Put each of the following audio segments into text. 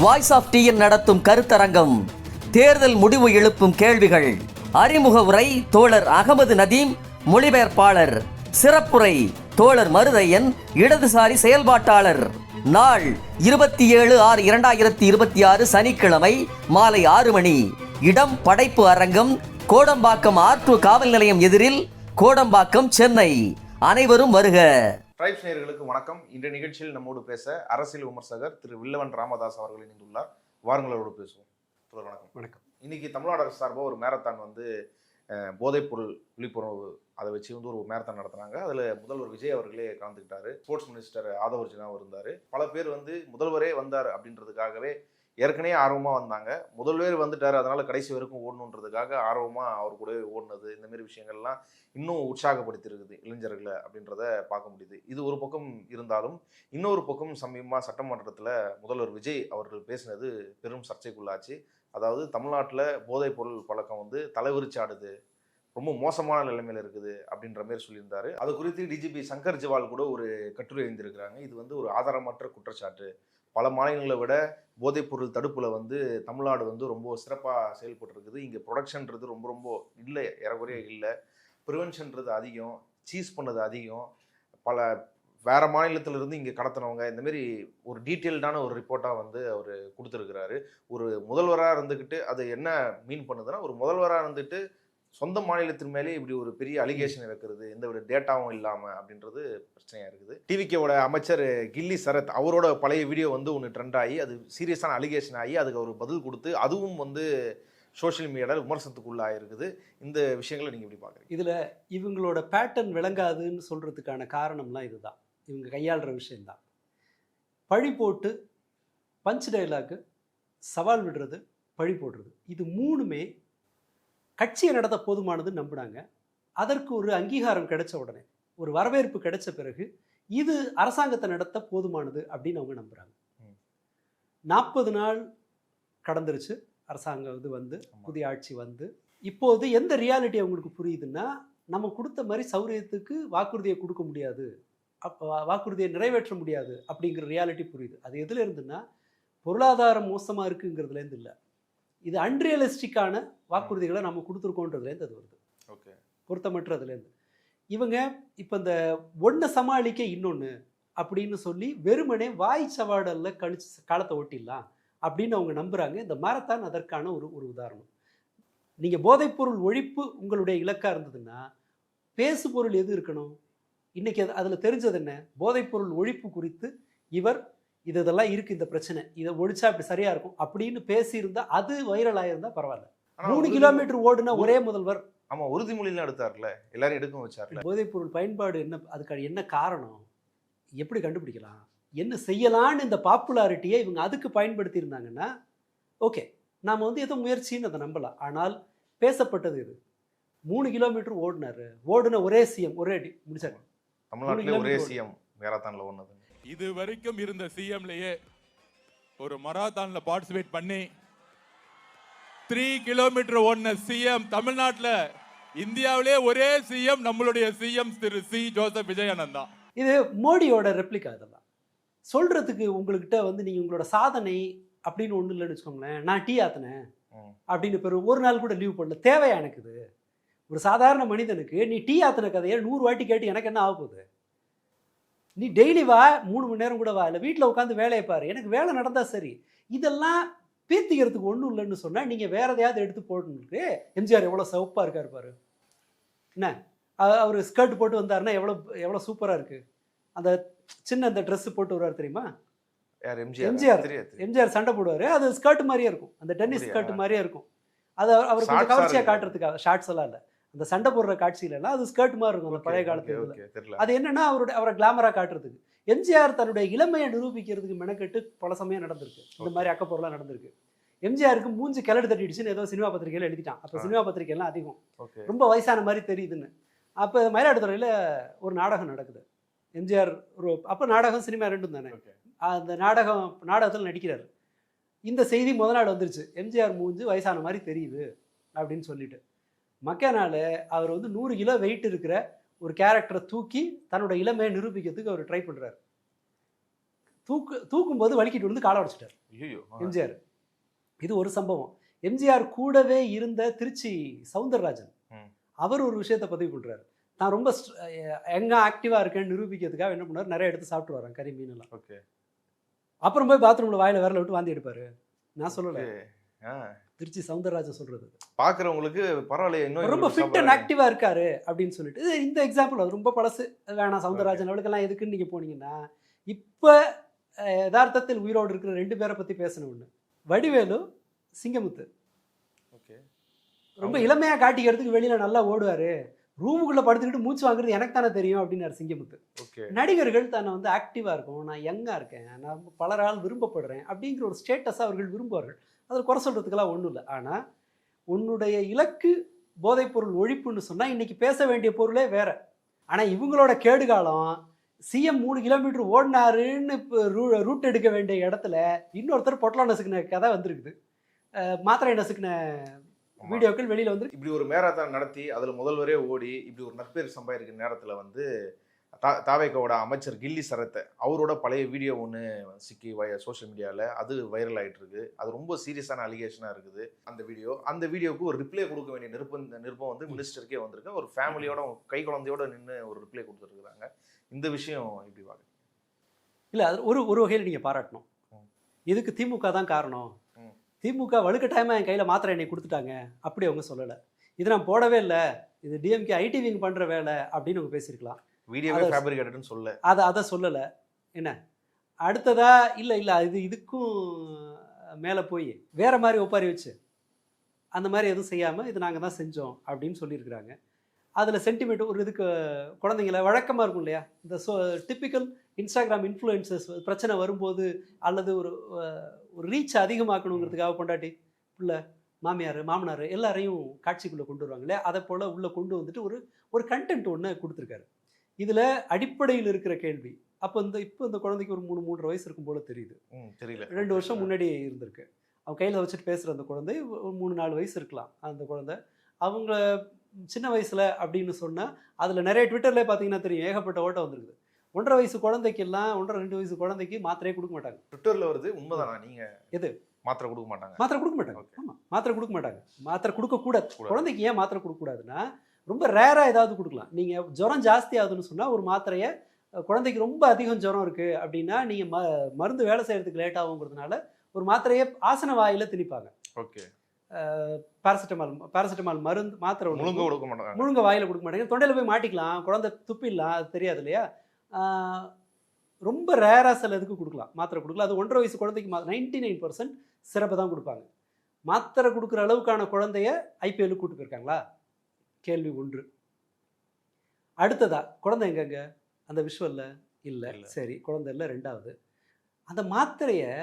Voice of TN நடத்தும் கருத்தரங்கம், தேர்தல் முடிவு எழுப்பும் கேள்விகள், அறிமுக உரை தோழர் அகமது நதீம், மொழிபெயர்ப்பாளர், சிறப்புரை தோழர் மருதையன், இடதுசாரி செயல்பாட்டாளர். நாள் 27/6/2026 சனிக்கிழமை மாலை 6 மணி. இடம் படைப்பு அரங்கம், கோடம்பாக்கம் R2 காவல் நிலையம் எதிரில், கோடம்பாக்கம், சென்னை. அனைவரும் வருக. ட்ரைப்ஸ் நேயர்களுக்கு வணக்கம். இன்றைய நிகழ்ச்சியில் நம்மோடு பேச அரசியல் விமர்சகர் திரு வில்லவன் ராமதாஸ் அவர்கள் இணைந்துள்ளார். வாருங்களோடு பேசுவோம். வணக்கம். வணக்கம். இன்னைக்கு தமிழ்நாடு அரசு சார்பாக ஒரு மேரத்தான் போதைப்பொருள் விழிப்புணர்வு அதை வச்சு ஒரு மேரத்தான் நடத்தினாங்க. அதில் முதல்வர் விஜய் அவர்களே கலந்துக்கிட்டாரு. ஸ்போர்ட்ஸ் மினிஸ்டர் ஆதவ் அர்ஜுனாவும் இருந்தார். பல பேர் முதல்வரே வந்தார் அப்படின்றதுக்காகவே ஏற்கனவே ஆர்வமாக வந்தாங்க. முதல்வர் வந்துட்டார், அதனால கடைசி வரைக்கும் ஓடணுன்றதுக்காக ஆர்வமாக அவர் கூட ஓடினது, இந்த மாதிரி விஷயங்கள்லாம் இன்னும் உற்சாகப்படுத்தியிருக்குது இளைஞர்களை அப்படின்றத பார்க்க முடியுது. இது ஒரு பக்கம் இருந்தாலும் இன்னொரு பக்கம் சமீபமாக சட்டமன்றத்தில் முதல்வர் விஜய் அவர்கள் பேசினது பெரும் சர்ச்சைக்குள்ளாச்சு. அதாவது தமிழ்நாட்டில் போதைப் பொருள் பழக்கம் தலைவிரிச்சாடுது, ரொம்ப மோசமான நிலைமையில் இருக்குது அப்படின்ற மாதிரி சொல்லியிருந்தாரு. அது குறித்து டிஜிபி சங்கர் ஜிவால் கூட ஒரு கட்டுரை எழுந்திருக்கிறாங்க. இது ஒரு ஆதாரமற்ற குற்றச்சாட்டு. பல மாநிலங்களை விட போதைப்பொருள் தடுப்பில் தமிழ்நாடு ரொம்ப சிறப்பாக செயல்பட்டுருக்குது. இங்கே ப்ரொடக்ஷன்றது ரொம்ப இல்லை, ஏறக்குறைய இல்லை. ப்ரிவென்ஷன்றது அதிகம், சீஸ் பண்ணது அதிகம். பல வேறு மாநிலத்திலிருந்து இங்கே கடத்தினவங்க, இந்தமாரி ஒரு டீட்டெயில்டான ஒரு ரிப்போர்ட்டாக அவர் கொடுத்துருக்கிறாரு. ஒரு முதல்வராக இருந்துக்கிட்டு அது என்ன மீன் பண்ணுதுன்னா, ஒரு முதல்வராக இருந்துட்டு சொந்த மாநிலத்தின் மேலே இப்படி ஒரு பெரிய அலிகேஷன் வைக்கிறது, எந்த ஒரு டேட்டாவும் இல்லாமல் அப்படின்றது பிரச்சனையாக இருக்குது. டிவிகேவோட அமைச்சர் கில்லி சரத் அவரோட பழைய வீடியோ ஒன்று ட்ரெண்ட் ஆகி அது சீரியஸான அலிகேஷன் ஆகி அதுக்கு அவர் பதில் கொடுத்து அதுவும் சோஷியல் மீடியாவில் விமர்சனத்துக்குள்ளாக இருக்குது. இந்த விஷயங்களை நீங்கள் எப்படி பார்க்குறீங்க? இதில் இவங்களோட பேட்டர்ன் விளங்காதுன்னு சொல்கிறதுக்கான காரணம்லாம் இதுதான். இவங்க கையாளுற விஷயந்தான். பழி போட்டு பஞ்ச் டைலாக்கு, சவால் விடுறது, பழி போடுறது, இது மூணுமே கட்சியை நடத்த போதுமானதுன்னு நம்பினாங்க. அதற்கு ஒரு அங்கீகாரம் கிடைச்ச உடனே, ஒரு வரவேற்பு கிடைச்ச பிறகு இது அரசாங்கத்தை நடத்த போதுமானது அப்படின்னு அவங்க நம்புகிறாங்க. 40 நாள் கடந்துருச்சு அரசாங்கம் புதிய ஆட்சி இப்போது எந்த ரியாலிட்டி அவங்களுக்கு புரியுதுன்னா, நம்ம கொடுத்த மாதிரி சௌரியத்துக்கு வாக்குறுதியை கொடுக்க முடியாது, வாக்குறுதியை நிறைவேற்ற முடியாது அப்படிங்கிற ரியாலிட்டி புரியுது. அது எதுல இருந்துன்னா, பொருளாதாரம் மோசமாக இருக்குங்கிறதுலேருந்து இல்லை, இது அன்ரியலிஸ்டிக்கான வாக்குறுதிகளை நம்ம கொடுத்துருக்கோன்றதுலேருந்து அது வருது. ஓகே, பொருத்தமற்றதுலேருந்து இவங்க இப்போ இந்த ஒன்றை சமாளிக்க இன்னொன்று அப்படின்னு சொல்லி வெறுமனே வாய் சவாடலில் கழிச்சு காலத்தை ஓட்டிடலாம் அப்படின்னு அவங்க நம்புகிறாங்க. இந்த மாரத்தான் அதற்கான ஒரு உதாரணம். நீங்கள் போதைப்பொருள் ஒழிப்பு உங்களுடைய இலக்காக இருந்ததுன்னா பேசு பொருள் எது இருக்கணும்? இன்றைக்கி அதில் தெரிஞ்சது என்ன? போதைப்பொருள் ஒழிப்பு குறித்து இவர் இதெல்லாம் இருக்குது, இந்த பிரச்சனை, இதை ஒழிச்சா அப்படி சரியாக இருக்கும் அப்படின்னு பேசியிருந்தா அது வைரல் ஆகியிருந்தா பரவாயில்ல. 3 கிலோமீட்டர் ஓடுனா ஒரே முதல்வர். ஆமாம், உறுதிமொழிலாம் எடுத்தார்ல, எல்லாரும் எடுக்கவும் வச்சார்ல. போதைப்பொருள் பயன்பாடு என்ன, அதுக்கு என்ன காரணம், எப்படி கண்டுபிடிக்கலாம், என்ன செய்யலான்னு இந்த பாப்புலாரிட்டியை இவங்க அதுக்கு பயன்படுத்தியிருந்தாங்கன்னா ஓகே, நாம் ஏதோ முயற்சின்னு அதை நம்பலாம். ஆனால் பேசப்பட்டது இது 3 கிலோமீட்டர் ஓடினாரு, ஓடுன ஒரே சிஎம், ஒரே அடி முடிச்சாங்க. தமிழ்நாட்டில் ஒரே சிஎம் மேரத்தானில் ஓடுனது. இது வரைக்கும் இருந்த சிஎம்லயே ஒரு மராத்தான்ல பார்ட்டிசிபேட் பண்ணி 3 கிலோமீட்டர் ஓடின சிஎம் தமிழ்நாட்டில், இந்தியாவிலே ஒரே சிஎம் நம்மளுடைய சிஎம் திரு சி ஜோசப் விஜயானந்த் தான். இது மோடியோட ரெப்ளிகா. இதெல்லாம் சொல்றதுக்கு உங்கள்கிட்ட நீங்க உங்களோட சாதனை அப்படின்னு ஒண்ணு இல்லைன்னு வச்சுக்கோங்களேன். நான் டீ ஆத்தினேன் அப்படின்னு பிறகு ஒரு நாள் கூட லீவ் பண்ணல, தேவையா எனக்கு? இது ஒரு சாதாரண மனிதனுக்கு நீ டீ ஆத்தின கதையை 100 வாட்டி கேட்டு எனக்கு என்ன ஆக போகுது? நீ டெய்லி வா, 3 மணி நேரம் கூட வா, இல்லை வீட்டில் உட்காந்து வேலையை பாரு, எனக்கு வேலை நடந்தா சரி. இதெல்லாம் பீத்திக்கிறதுக்கு ஒன்றும் இல்லைன்னு சொன்னால் நீங்கள் வேற எதையாவது எடுத்து போடணுக்கு. எம்ஜிஆர் எவ்வளோ சிவப்பாக இருக்கார் பாரு, என்ன அவர் ஸ்கர்ட் போட்டு வந்தாருன்னா எவ்வளோ சூப்பராக இருக்குது. அந்த சின்ன அந்த ட்ரெஸ்ஸு போட்டு வருவார் தெரியுமா? எம்ஜிஆர் சண்டை போடுவார், அது ஸ்கர்ட் மாதிரியே இருக்கும், அந்த டென்னிஸ் ஸ்கர்ட் மாதிரியே இருக்கும். அது அவர் கொஞ்சம் கவர்ச்சியாக காட்டுறதுக்காக, ஷார்ட்ஸ் எல்லாம் இல்லை, அந்த சண்டை போடுற காட்சியிலலாம் அது ஸ்கர்ட் மாதிரி இருக்கும் அந்த பழைய காலத்துல. அது என்னன்னா அவரை கிளாமரா காட்டுறதுக்கு. எம்ஜிஆர் தன்னுடைய இளமையை நிரூபிக்கிறதுக்கு மெனக்கெட்டு பல சமயம் நடந்திருக்கு, இந்த மாதிரி அக்கப்பொருளாக நடந்திருக்கு. எம்ஜிஆருக்கு மூஞ்சி கிளடு தட்டிடுச்சுன்னு ஏதோ சினிமா பத்திரிகையில் எழுதிட்டான். அப்போ சினிமா பத்திரிகைலாம் அதிகம், ரொம்ப வயசான மாதிரி தெரியுதுன்னு. அப்போ மயிலாடுதுறையில் ஒரு நாடகம் நடக்குது. எம்ஜிஆர் அப்போ நாடகம் சினிமா ரெண்டும் தானே. அந்த நாடகத்தில் நடிக்கிறார். இந்த செய்தி முதல் நாள் வந்துருச்சு, எம்ஜிஆர் மூஞ்சி வயசான மாதிரி தெரியுது அப்படின்னு சொல்லிட்டு. மக்கனால அவர் 100 கிலோ வெயிட் இருக்கிற ஒரு கேரக்டரை தூக்கி தன்னோட இளமையை நிரூபிக்கிறதுக்கு அவர் ட்ரை பண்ணுறாரு. தூக்கும்போது வலிக்கிட்டு வந்து காலை உடைச்சிட்டார் ஐயோ. எம்ஜிஆர். இது ஒரு சம்பவம். எம்ஜிஆர் கூடவே இருந்த திருச்சி சவுந்தரராஜன் அவர் ஒரு விஷயத்தை பதிவு பண்றாரு. நான் ரொம்ப எங்க ஆக்டிவா இருக்கேன்னு நிரூபிக்கிறதுக்காக என்ன பண்ணார், நிறைய எடுத்து சாப்பிட்டு வரேன் கறி மீன் எல்லாம். ஓகே. அப்புறம் போய் பாத்ரூம்ல வாயில விரல விட்டு வாந்தி எடுப்பாரு. நான் சொல்லல, திருச்சி சவுந்தரராஜன் சொல்றது. பாக்குறவங்களுக்கு பரவாயில்ல, இன்னும் ரொம்ப ஃபிட் அண்ட் ஆக்டிவா இருக்காரு அப்படின்னு சொல்லிட்டு இந்த எக்ஸாம்பிள் அது ரொம்ப பழசு, வேணாம் சவுந்தரராஜன் அவளுக்கெல்லாம் எதுக்குன்னு நீங்க போனீங்கன்னா, இப்ப யதார்த்தத்தில் உயிரோடு இருக்கிற 2 பேரை பத்தி பேசணும். ஒண்ணு வடிவேலு, சிங்கமுத்து. ஓகே. ரொம்ப இளமையா காட்டிக்கிறதுக்கு வெளியில நல்லா ஓடுவாரு, ரூமுக்குள்ள படுத்துக்கிட்டு மூச்சு வாங்குறது எனக்கு தானே தெரியும் அப்படின்னாரு சிங்கமுத்து. நடிகர்கள் தன்னை வந்து ஆக்டிவா இருக்கும், நான் யங்கா இருக்கேன், நான் பலரால் விரும்பப்படுறேன் அப்படிங்கிற ஒரு ஸ்டேட்டஸை அவர்கள் விரும்புவார்கள். அதில் குறை சொல்றதுக்கெல்லாம் ஒன்றும் இல்லை. ஆனால் உன்னுடைய இலக்கு போதைப்பொருள் ஒழிப்புன்னு சொன்னால் இன்னைக்கு பேச வேண்டிய பொருளே வேற. ஆனால் இவங்களோட கேடுகாலம் சிஎம் 3 கிலோமீட்டர் ஓடினாருன்னு ரூட் எடுக்க வேண்டிய இடத்துல இன்னொருத்தர் பொட்டலம் நசுக்கின கதை வந்திருக்குது, மாத்திரை நசுக்கின வீடியோக்கள் வெளியில வந்து. இப்படி ஒரு மேரத்தான் நடத்தி அதுல முதல்வரே ஓடி இப்படி ஒரு நற்பேர் சம்பாதிக்கிற நேரத்துல வந்து தாவேக்காவோட அமைச்சர் கில்லி சரத்தை அவரோட பழைய வீடியோ ஒன்று சிக்கி சோஷியல் மீடியாவில் அது வைரல் ஆகிட்டு இருக்கு. அது ரொம்ப சீரியஸான அலிகேஷனாக இருக்குது. அந்த வீடியோவுக்கு ஒரு ரிப்ளை கொடுக்க வேண்டிய நிருபம் வந்து மினிஸ்டருக்கே வந்திருக்கு. ஒரு ஃபேமிலியோட கை குழந்தையோட நின்று ஒரு ரிப்ளை கொடுத்துருக்குறாங்க. இந்த விஷயம் இப்படி வாங்க இல்லை, அது ஒரு வகையில் நீங்கள் பாராட்டணும். இதுக்கு திமுக தான் காரணம், திமுக வலுக்கட்டாயமாக என் கையில் மாத்திரை எண்ணெய் கொடுத்துட்டாங்க அப்படி அவங்க சொல்லலை. இது நான் போடவே இல்லை, இது டிஎம்கே ஐடி விங் பண்ணுற வேலை அப்படின்னு அவங்க பேசியிருக்கலாம். வீடியோவே ஃபேப்ரிகேட்டட்னு சொல்ல அதை சொல்லலை. என்ன அடுத்ததா இல்லை இதுக்கும் மேலே போய் வேற மாதிரி ஒப்பாரி வச்சு அந்த மாதிரி எதுவும் செய்யாமல் இது நாங்கள் தான் செஞ்சோம் அப்படின்னு சொல்லியிருக்கிறாங்க. அதில் சென்டிமெண்ட் ஒரு இதுக்கு குழந்தைங்கள வழக்கமாக இருக்கும் இல்லையா, இந்த டிப்பிக்கல் இன்ஸ்டாகிராம் இன்ஃப்ளூயன்சஸ் பிரச்சனை வரும்போது அல்லது ஒரு ரீச் அதிகமாக்கணுங்கிறதுக்காக பொண்டாட்டி பிள்ளை மாமியார் மாமனார் எல்லாரையும் காட்சிக்குள்ளே கொண்டு வருவாங்க இல்லையா, அதை போல் உள்ளே கொண்டு வந்துட்டு ஒரு கண்டென்ட் ஒன்று கொடுத்துருக்காரு. இதில் அடிப்படையில் இருக்கிற கேள்வி, அப்போ இப்போ இந்த குழந்தைக்கு ஒரு 3-3.5 வயசு இருக்கும் போல தெரியுது, தெரியல 2 வருஷம் முன்னாடி இருந்திருக்கு. அவன் கையில் வச்சுட்டு பேசுகிற அந்த குழந்தை 3-4 வயசு இருக்கலாம். அந்த குழந்தை அவங்க சின்ன வயசில் அப்படின்னு சொன்னால் அதில் நிறைய ட்விட்டர்லேயே பார்த்தீங்கன்னா தெரியும், ஏகப்பட்ட ஓட்டம் வந்துருக்குது. 1.5 வயசு குழந்தைக்கெல்லாம் 1.5-2 வயசு குழந்தைக்கு மாத்திரையே கொடுக்க மாட்டாங்க. ட்விட்டரில் வருது, உண்மைதானா? நீங்கள் எது மாத்திரை கொடுக்க மாட்டாங்க? மாத்திரை கொடுக்க மாட்டாங்க. ஆமாம், மாத்திரை கொடுக்க மாட்டாங்க. மாத்திரை கொடுக்கக்கூடாது. குழந்தைக்கு ஏன் மாத்திரை கொடுக்கக்கூடாதுன்னா, ரொம்ப ரேராக ஏதாவது கொடுக்கலாம். நீங்கள் ஜுரம் ஜாஸ்தி ஆகுதுன்னு சொன்னால் ஒரு மாத்திரையை, குழந்தைக்கு ரொம்ப அதிகம் ஜுரம் இருக்குது அப்படின்னா நீங்கள் மருந்து வேலை செய்கிறதுக்கு லேட் ஆகுங்கிறதுனால ஒரு மாத்திரையை ஆசன வாயில் திணிப்பாங்க. ஓகே. பாராசிட்டமால் மருந்து மாத்திரை முழுங்க கொடுக்க மாட்டாங்க, முழுங்க வாயில் கொடுக்க மாட்டாங்க. தொண்டையில் போய் மாட்டிக்கலாம், குழந்தை துப்பிடலாம், அது தெரியாது இல்லையா. ரொம்ப ரேராக சில இதுக்கு கொடுக்கலாம், மாத்திரை கொடுக்கலாம். அது 1.5 வயசு குழந்தைக்கு 99% சிறப்பு தான் கொடுப்பாங்க. மாத்திரை கொடுக்குற அளவுக்கான குழந்தைய ஐபிஎல்லுக்கு கூட்டு போயிருக்காங்களா? கேள்வி 1. அடுத்ததா குழந்தை எங்கங்க அந்த விஷுவல்ல இல்லை, சரி குழந்தை இல்லை. 2வது அந்த மாத்திரையை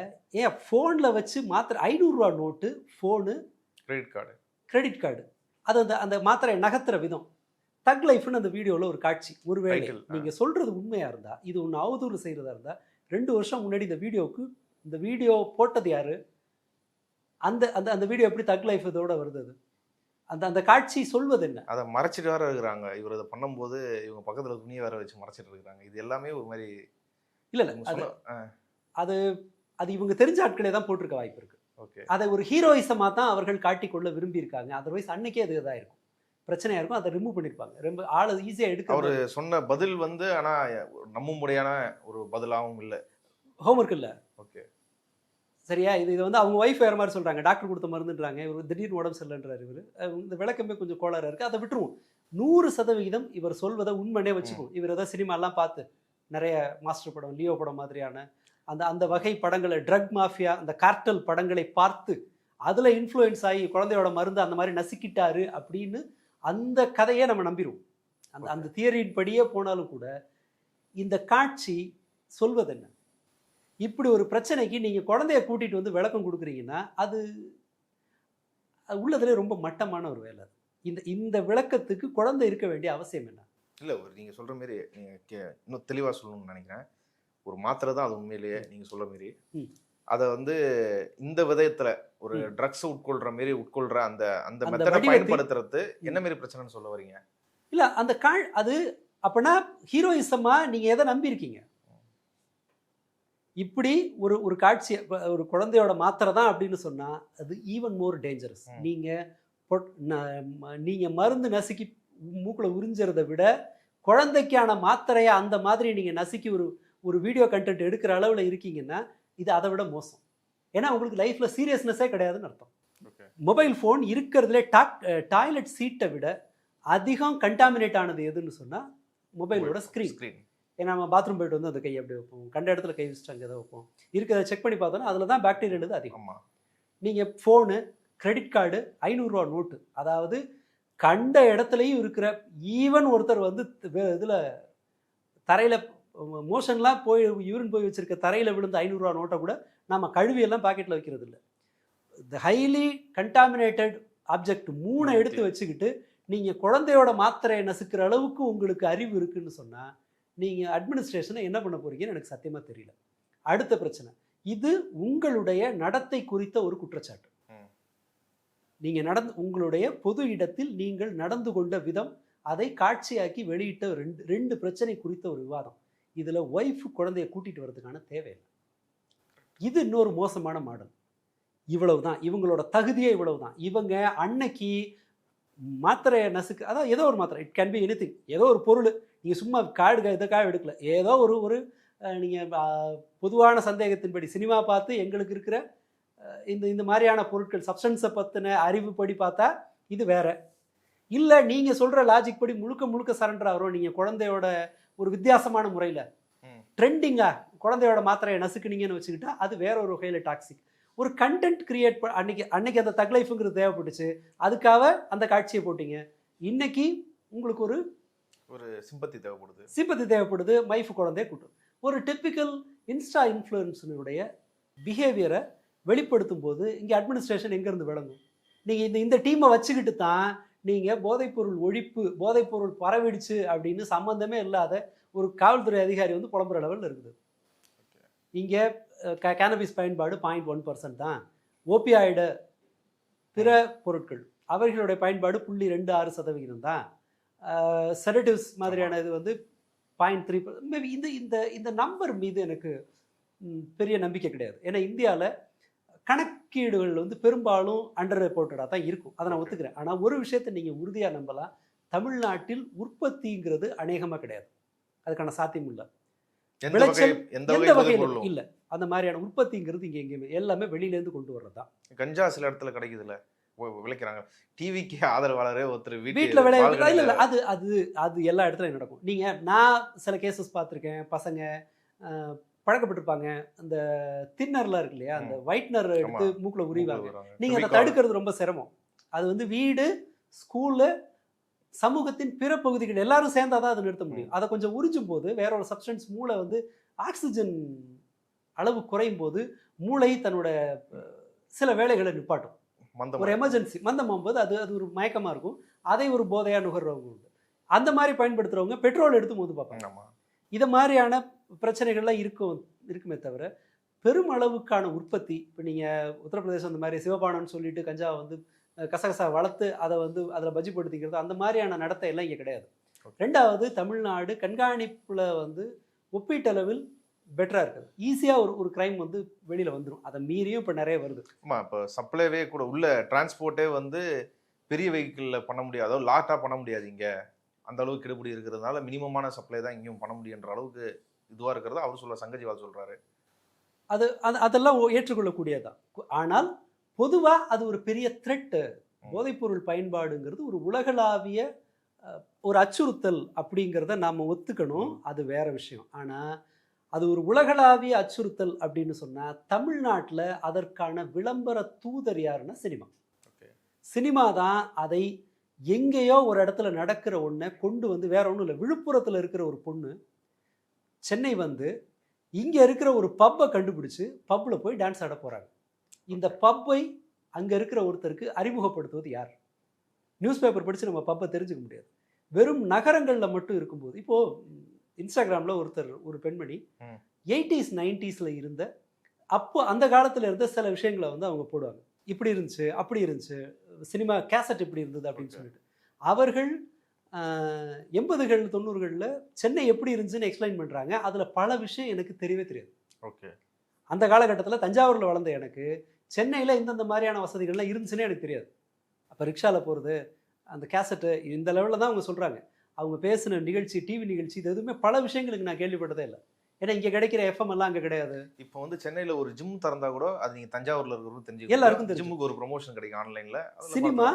ஏன் ஃபோனில் வச்சு மாத்திரை 500 ரூபா நோட்டு, ஃபோனு, கிரெடிட் கார்டு, அது அந்த மாத்திரையை நகர்த்துற விதம், தக் லைஃப்னு அந்த வீடியோவில் ஒரு காட்சி. ஒருவேளை நீங்கள் சொல்கிறது உண்மையாக இருந்தால், இது ஒன்று அவதூறு செய்கிறதா இருந்தால், 2 வருஷம் முன்னாடி இந்த வீடியோ போட்டது யாரு? அந்த அந்த அந்த வீடியோ எப்படி தக் லைஃப் இதோட வருது? அந்த காட்சி சொல்வது என்ன? அதை மறைச்சிட்டு வேற இருக்கிறாங்க. இவர் இதை பண்ணும்போது இவங்க பக்கத்தில் துணியை வேற வச்சு மறைச்சிட்டு இருக்கிறாங்க. இது எல்லாமே ஒரு மாதிரி இல்லை, அது இவங்க தெரிஞ்ச ஆட்களே தான் போட்டிருக்க வாய்ப்பு இருக்கு. ஓகே. அதை ஒரு ஹீரோயிசமாக தான் அவர்கள் காட்டிக்கொள்ள விரும்பி இருக்காங்க. அதர்வைஸ் அன்னைக்கே அது இதாக இருக்கும், பிரச்சனையாக இருக்கும். அதை ரிமூவ் பண்ணியிருப்பாங்க. ரொம்ப ஆள் ஈஸியாக எடுக்க. அவர் சொன்ன பதில் வந்து ஆனால் நம்பும்படியான ஒரு பதிலாகவும் இல்லை, ஹோம்ஒர்க் இல்லை. ஓகே, சரியா. இது வந்து அவங்க ஒய்ஃப் வேறு மாதிரி சொல்கிறாங்க, டாக்டர் கொடுத்த மருந்துன்றாங்க, இவர் திடீர்னு உடம்பு சரியில்லைன்றார். இந்த விளக்கமே கொஞ்சம் கோளாறாக இருக்குது. அதை விட்டுருவோம். 100% இவர் சொல்வதை உண்மையே வச்சுக்குவோம். இவர் ஏதாவது சினிமாலாம் பார்த்து நிறைய மாஸ்டர் படம், லியோ படம் மாதிரியான அந்த வகை படங்களை, ட்ரக் மாஃபியா, அந்த கார்டல் படங்களை பார்த்து அதில் இன்ஃப்ளூயன்ஸ் ஆகி குழந்தையோட மருந்து அந்த மாதிரி நசுக்கிட்டாரு அப்படின்னு அந்த கதையை நம்ம நம்பிடுவோம். அந்த தியரியின் படியே போனாலும் கூட இந்த காட்சி சொல்வது என்ன? இப்படி ஒரு பிரச்சனைக்கு நீங்கள் குழந்தைய கூட்டிகிட்டு வந்து விளக்கம் கொடுக்குறீங்கன்னா அது உள்ளதுலேயே ரொம்ப மட்டமான ஒரு வேலை. இந்த விளக்கத்துக்கு குழந்தை இருக்க வேண்டிய அவசியம் என்ன? இல்லை, நீங்கள் சொல்கிற மாரி நீங்கள் இன்னும் தெளிவாக சொல்லணும்னு நினைக்கிறேன். ஒரு மாத்திரை தான் அது உண்மையிலேயே நீங்கள் சொல்கிற மாரி. அதை வந்து இந்த விதத்தில் ஒரு ட்ரக்ஸ் உட்கொள்கிற அந்த மெத்தடை பயன்படுத்துறது என்ன மாரி பிரச்சனைன்னு சொல்ல வரீங்க? இல்லை, அது அப்படின்னா ஹீரோயிசமாக நீங்கள் எதை நம்பி இருக்கீங்க? இப்படி ஒரு காட்சி ஒரு குழந்தையோட மாத்திரை தான் அப்படின்னு சொன்னால் அது ஈவன் மோர் டேஞ்சரஸ். நீங்கள் மருந்து நசுக்கி மூக்கில் உறிஞ்சுறதை விட குழந்தைக்கான மாத்திரையை அந்த மாதிரி நீங்கள் நசுக்கி ஒரு வீடியோ கண்டென்ட் எடுக்கிற அளவில் இருக்கீங்கன்னா இது அதை விட மோசம். ஏன்னா உங்களுக்கு லைஃப்பில் சீரியஸ்னஸே கிடையாதுன்னு அர்த்தம். மொபைல் ஃபோன் இருக்கிறதுலே டாய்லெட் சீட்டை விட அதிகம் கண்டாமினேட் ஆனது எதுன்னு சொன்னால் மொபைலோட ஸ்க்ரீன். ஏன்னா நம்ம பாத்ரூம் போய்ட்டு வந்து அந்த கையை அப்படி வைப்போம், கண்ட இடத்துல கை வச்சுட்டு அங்கே தான் வைப்போம், இருக்கிறத செக் பண்ணி பார்த்தோன்னா அதில் தான் பாக்டீரியா அதிகம். நீங்கள் ஃபோனு, கிரெடிட் கார்டு, 500 ரூபா நோட்டு, அதாவது கண்ட இடத்துலையும் இருக்கிற, ஈவன் ஒருத்தர் வந்து இதில் தரையில் மோஷன்லாம் போய் யூரின் போய் வச்சுருக்க தரையில் விழுந்த 500 ரூபா நோட்டை கூட நம்ம கழுவியெல்லாம் பாக்கெட்டில் வைக்கிறது இல்லை. இந்த ஹைலி கண்டாமினேட்டட் ஆப்ஜெக்ட் 3 எடுத்து வச்சுக்கிட்டு நீங்கள் குழந்தையோட மாத்திரையை நசுக்கிற அளவுக்கு உங்களுக்கு அறிவு இருக்குன்னு சொன்னால் நீங்கள் அட்மினிஸ்ட்ரேஷனை என்ன பண்ண போகிறீங்கன்னு எனக்கு சத்தியமாக தெரியல. அடுத்த பிரச்சனை, இது உங்களுடைய நடத்தை குறித்த ஒரு குற்றச்சாட்டு. நீங்கள் உங்களுடைய பொது இடத்தில் நீங்கள் நடந்து கொண்ட விதம், அதை காட்சியாக்கி வெளியிட்ட ரெண்டு பிரச்சனை குறித்த ஒரு விவாதம். இதில் ஒய்ஃப் குழந்தைய கூட்டிகிட்டு வர்றதுக்கான தேவையில்லை. இது இன்னொரு மோசமான மாடல். இவ்வளவு தான் இவங்களோட தகுதியே, இவ்வளவு தான். இவங்க அன்னைக்கு மாத்திரையை அதாவது ஏதோ ஒரு மாத்திரை, இட் கேன் பி எனிதிங், ஏதோ ஒரு பொருள், நீங்கள் சும்மா இதற்காக எடுக்கல, ஏதோ ஒரு நீங்கள் பொதுவான சந்தேகத்தின்படி சினிமா பார்த்து எங்களுக்கு இருக்கிற இந்த மாதிரியான பொருட்கள் சப்ஸ்டன்ஸை பற்றின அறிவுப்படி பார்த்தா இது வேற. இல்லை நீங்கள் சொல்கிற லாஜிக் படி முழுக்க சரண்டர் ஆகிறோம், நீங்கள் குழந்தையோட ஒரு வித்தியாசமான முறையில் ட்ரெண்டிங்காக குழந்தையோட மாத்திரையை நசுக்குனீங்கன்னு வச்சுக்கிட்டா அது வேற ஒரு வகையில் டாக்ஸிக். ஒரு கண்டென்ட் கிரியேட் அன்னைக்கு அந்த தக் லைஃபுங்கிறது தேவைப்பட்டுச்சு, அதுக்காக அந்த காட்சியை போட்டிங்க. இன்னைக்கு உங்களுக்கு ஒரு சிம்பத்தி தேவைப்படுது, மைஃப் குழந்தைய கூட்டும். ஒரு டிப்பிக்கல் இன்ஸ்டா இன்ஃப்ளூயன்ஸனுடைய பிஹேவியரை வெளிப்படுத்தும் போது இங்கே அட்மினிஸ்ட்ரேஷன் எங்கேருந்து விளங்கும்? நீங்கள் இந்த டீமை வச்சுக்கிட்டு தான் நீங்கள் போதைப்பொருள் ஒழிப்பு, போதைப்பொருள் பரவிடுச்சு அப்படின்னு சம்மந்தமே இல்லாத ஒரு காவல்துறை அதிகாரி வந்து புலம்புற லெவலில் இருக்குது. இங்கே கேனபிஸ் பயன்பாடு 0.1% தான், ஓபியாய்டு பிற பொருட்கள் அவர்களுடைய பயன்பாடு 0.26% தான், செடட்டிவ்ஸ் மாதிரியான இது வந்து 0.3%. மேபி இந்த நம்பர் மீது எனக்கு பெரிய நம்பிக்கை கிடையாது. ஏன்னா இந்தியாவில் கணக்கீடுகள் வந்து பெரும்பாலும் அண்டர் ரிப்போர்ட்டடாக தான் இருக்கும், அதை நான் ஒத்துக்கிறேன். ஆனால் ஒரு விஷயத்தை நீங்கள் உறுதியாக நம்பலாம், தமிழ்நாட்டில் உற்பத்திங்கிறது அநேகமாக கிடையாது, அதுக்கான சாத்தியம் இல்லை. விளைச்சல் எந்த வகையில் இல்லை, அந்த மாதிரியான உற்பத்திங்கிறது இங்கே எங்கேயுமே எல்லாமே வெளியிலேருந்து கொண்டு வர்றது தான். கஞ்சா சில இடத்துல கிடைக்குதுல்ல, விளைக்கிறாங்க, டிவிக்கு ஆதரவாளரே ஒருத்தர் வீட்டில் விளையாடுறது இல்லை, அது அது அது எல்லா இடத்துலையும் நடக்கும். நான் சில கேசஸ் பார்த்துருக்கேன், பசங்க பழக்கப்பட்டிருப்பாங்க, அந்த தின்னர்லாம் இருக்கு இல்லையா, அந்த ஒயிட்னர் எடுத்து மூக்கில் உரிவாங்க. நீங்கள் அதை தடுக்கிறது ரொம்ப சிரமம். அது வந்து வீடு, ஸ்கூலு, சமூகத்தின் பிற பகுதிகள் எல்லாரும் சேர்ந்தாதான் அதை நிறுத்த முடியும். அதை கொஞ்சம் உறிஞ்சும் போது வேற ஒரு சப்ஸ்டன்ஸ், மூளை வந்து ஆக்சிஜன் அளவு குறையும் போது மூளை தன்னோட சில வேலைகளை நிப்பாட்டும். ஒரு எமர்ஜென்சி மந்தமாகும் போது அது ஒரு மயக்கமாக இருக்கும், அதை ஒரு போதையாக நுகர்றவங்க உண்டு. அந்த மாதிரி பயன்படுத்துகிறவங்க பெட்ரோல் எடுத்து மோது பார்ப்பாங்க. இதை மாதிரியான பிரச்சனைகள்லாம் இருக்குமே தவிர பெருமளவுக்கான உற்பத்தி, இப்போ நீங்கள் உத்தரப்பிரதேசம் அந்த மாதிரி சிவபானம்னு சொல்லிட்டு கஞ்சாவை வந்து கசகசா வளர்த்து அதை வந்து அதில் பஜ்ஜிப்படுத்திக்கிறது, அந்த மாதிரியான நடத்தை எல்லாம் இங்கே கிடையாது. ரெண்டாவது, தமிழ்நாடு கண்காணிப்பில் வந்து ஒப்பீட்டளவில் பெட்டராக இருக்குது. ஈஸியாக ஒரு கிரைம் வந்து வெளியில் வந்துடும், அதை மீறியும் இப்போ நிறைய வருது. ஆமாம், இப்போ சப்ளைவே கூட உள்ள டிரான்ஸ்போர்ட்டே வந்து பெரிய வெஹிக்கிளில் பண்ண முடியாது, அதாவது லாட்டாக பண்ண முடியாது. இங்கே அந்த அளவுக்கு கெடுபடி இருக்கிறதுனால மினிமமான சப்ளை தான் இங்கேயும் பண்ண முடியுன்ற அளவுக்கு இதுவாக இருக்கிறது அவர் சங்கஜிவால் சொல்கிறாரு. அதெல்லாம் ஏற்றுக்கொள்ளக்கூடியதான். ஆனால் பொதுவாக அது ஒரு பெரிய த்ரெட்டு. போதைப்பொருள் பயன்பாடுங்கிறது ஒரு உலகளாவிய ஒரு அச்சுறுத்தல் அப்படிங்கிறத நாம் ஒத்துக்கணும், அது வேற விஷயம். ஆனால் அது ஒரு உலகளாவிய அச்சுறுத்தல் அப்படின்னு சொன்னால் தமிழ்நாட்டில் அதற்கான விளம்பர தூதர் யாருன்னா சினிமா. சினிமா தான் அதை எங்கேயோ ஒரு இடத்துல நடக்கிற ஒன்றை கொண்டு வந்து, வேற ஒன்றும் இல்லை, விழுப்புரத்தில் இருக்கிற ஒரு பொண்ணு சென்னை வந்து இங்கே இருக்கிற ஒரு பப்பை கண்டுபிடிச்சு பப்பில் போய் டான்ஸ் ஆட போகிறாங்க. இந்த பப்பை அங்கே இருக்கிற ஒருத்தருக்கு அறிமுகப்படுத்துவது யார்? நியூஸ் பேப்பர் படித்து நம்ம பப்பை தெரிஞ்சுக்க முடியாது. வெறும் நகரங்களில் மட்டும் இருக்கும்போது, இப்போது இன்ஸ்டாகிராமில் ஒரு பெண்மணி 80s 90s இருந்த, அப்போ அந்த காலத்தில் இருந்த சில விஷயங்களை வந்து அவங்க போடுவாங்க. இப்படி இருந்துச்சு, அப்படி இருந்துச்சு, சினிமா கேசட் இப்படி இருந்தது அப்படின்னு சொல்லிட்டு. அவர்கள் 80கள் 90களில் சென்னை எப்படி இருந்துச்சுன்னு எக்ஸ்பிளைன் பண்ணுறாங்க. அதில் பல விஷயம் எனக்கு தெரியவே தெரியாது. அந்த காலகட்டத்தில் தஞ்சாவூரில் வளர்ந்த எனக்கு சென்னையில் இந்தந்த மாதிரியான வசதிகள்லாம் இருந்துச்சுன்னே எனக்கு தெரியாது. அப்போ ரிக்ஷாவில் போகிறது, அந்த கேசட்டு, இந்த லெவலில் தான் அவங்க சொல்கிறாங்க. அவங்க பேசின நிகழ்ச்சி, டிவி நிகழ்ச்சி, இது எதுவுமே பல விஷயங்களுக்கு நான் கேள்விப்பட்டதே இல்லை. ஏன்னா இங்கே கிடைக்கிற எஃப்எம் எல்லாம் அங்கே கிடையாது. இப்போ வந்து சென்னையில் ஒரு ஜிம் திறந்தா கூட அது நீங்கள் தஞ்சாவூரில் இருக்கிறவங்க தெரிஞ்சு எல்லாருக்கும் தெரியும். ஜிம்முக்கு ஒரு ப்ரொமோஷன் கிடைக்கும் ஆன்லைனில். சினிமா,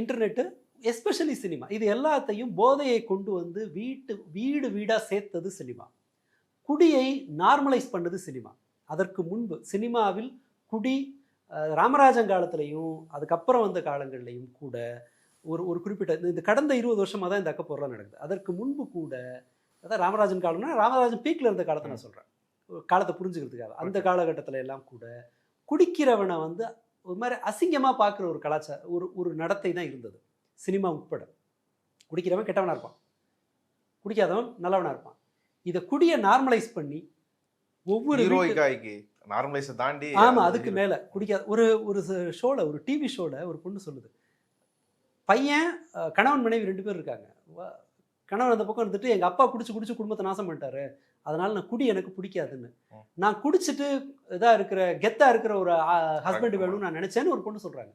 இன்டர்நெட்டு, எஸ்பெஷலி சினிமா, இது எல்லாத்தையும் போதையை கொண்டு வந்து வீடு வீடாக சேர்த்தது சினிமா. குடியை நார்மலைஸ் பண்ணது சினிமா. அதற்கு முன்பு சினிமாவில் குடி ராமராஜன் காலத்திலையும் அதுக்கப்புறம் வந்த காலங்கள்லையும் கூட ஒரு குறிப்பிட்ட இந்த கடந்த 20 வருஷமாக தான் இந்த அக்கப்போரெலாம் நடக்குது. அதற்கு முன்பு கூட, அதான் ராமராஜன் காலம்னா ராமராஜன் பீக்கில் இருந்த காலத்தை நான் சொல்கிறேன், காலத்தை புரிஞ்சுக்கிறதுக்காக. அந்த காலகட்டத்தில் எல்லாம் கூட குடிக்கிறவனை வந்து ஒரு மாதிரி அசிங்கமாக பார்க்குற ஒரு கலாச்சாரம், ஒரு நடத்தை தான் இருந்தது சினிமா உட்பட. குடிக்கிறவன் கெட்டவனாக இருப்பான், குடிக்காதவன் நல்லவனாக இருப்பான். இதை குடியை நார்மலைஸ் பண்ணி ஒவ்வொரு நார்மலைஸை தாண்டி, ஆமாம், அதுக்கு மேலே குடிக்காத ஒரு ஷோவில், ஒரு டிவி ஷோவில் ஒரு பொண்ணு சொல்லுது, பையன் கணவன் மனைவி 2 பேர் இருக்காங்க. கணவன் அந்த பக்கம் இருந்துட்டு எங்கள் அப்பா குடிச்சு குடும்பத்தை நாசம் பண்ணிட்டாரு, அதனால நான் குடி எனக்கு பிடிக்காதுன்னு, நான் குடிச்சிட்டு இதாக இருக்கிற கெத்தாக இருக்கிற ஒரு ஹஸ்பண்ட் வேணும்னு நான் நினச்சேன்னு ஒரு பொண்ணு சொல்கிறாங்க.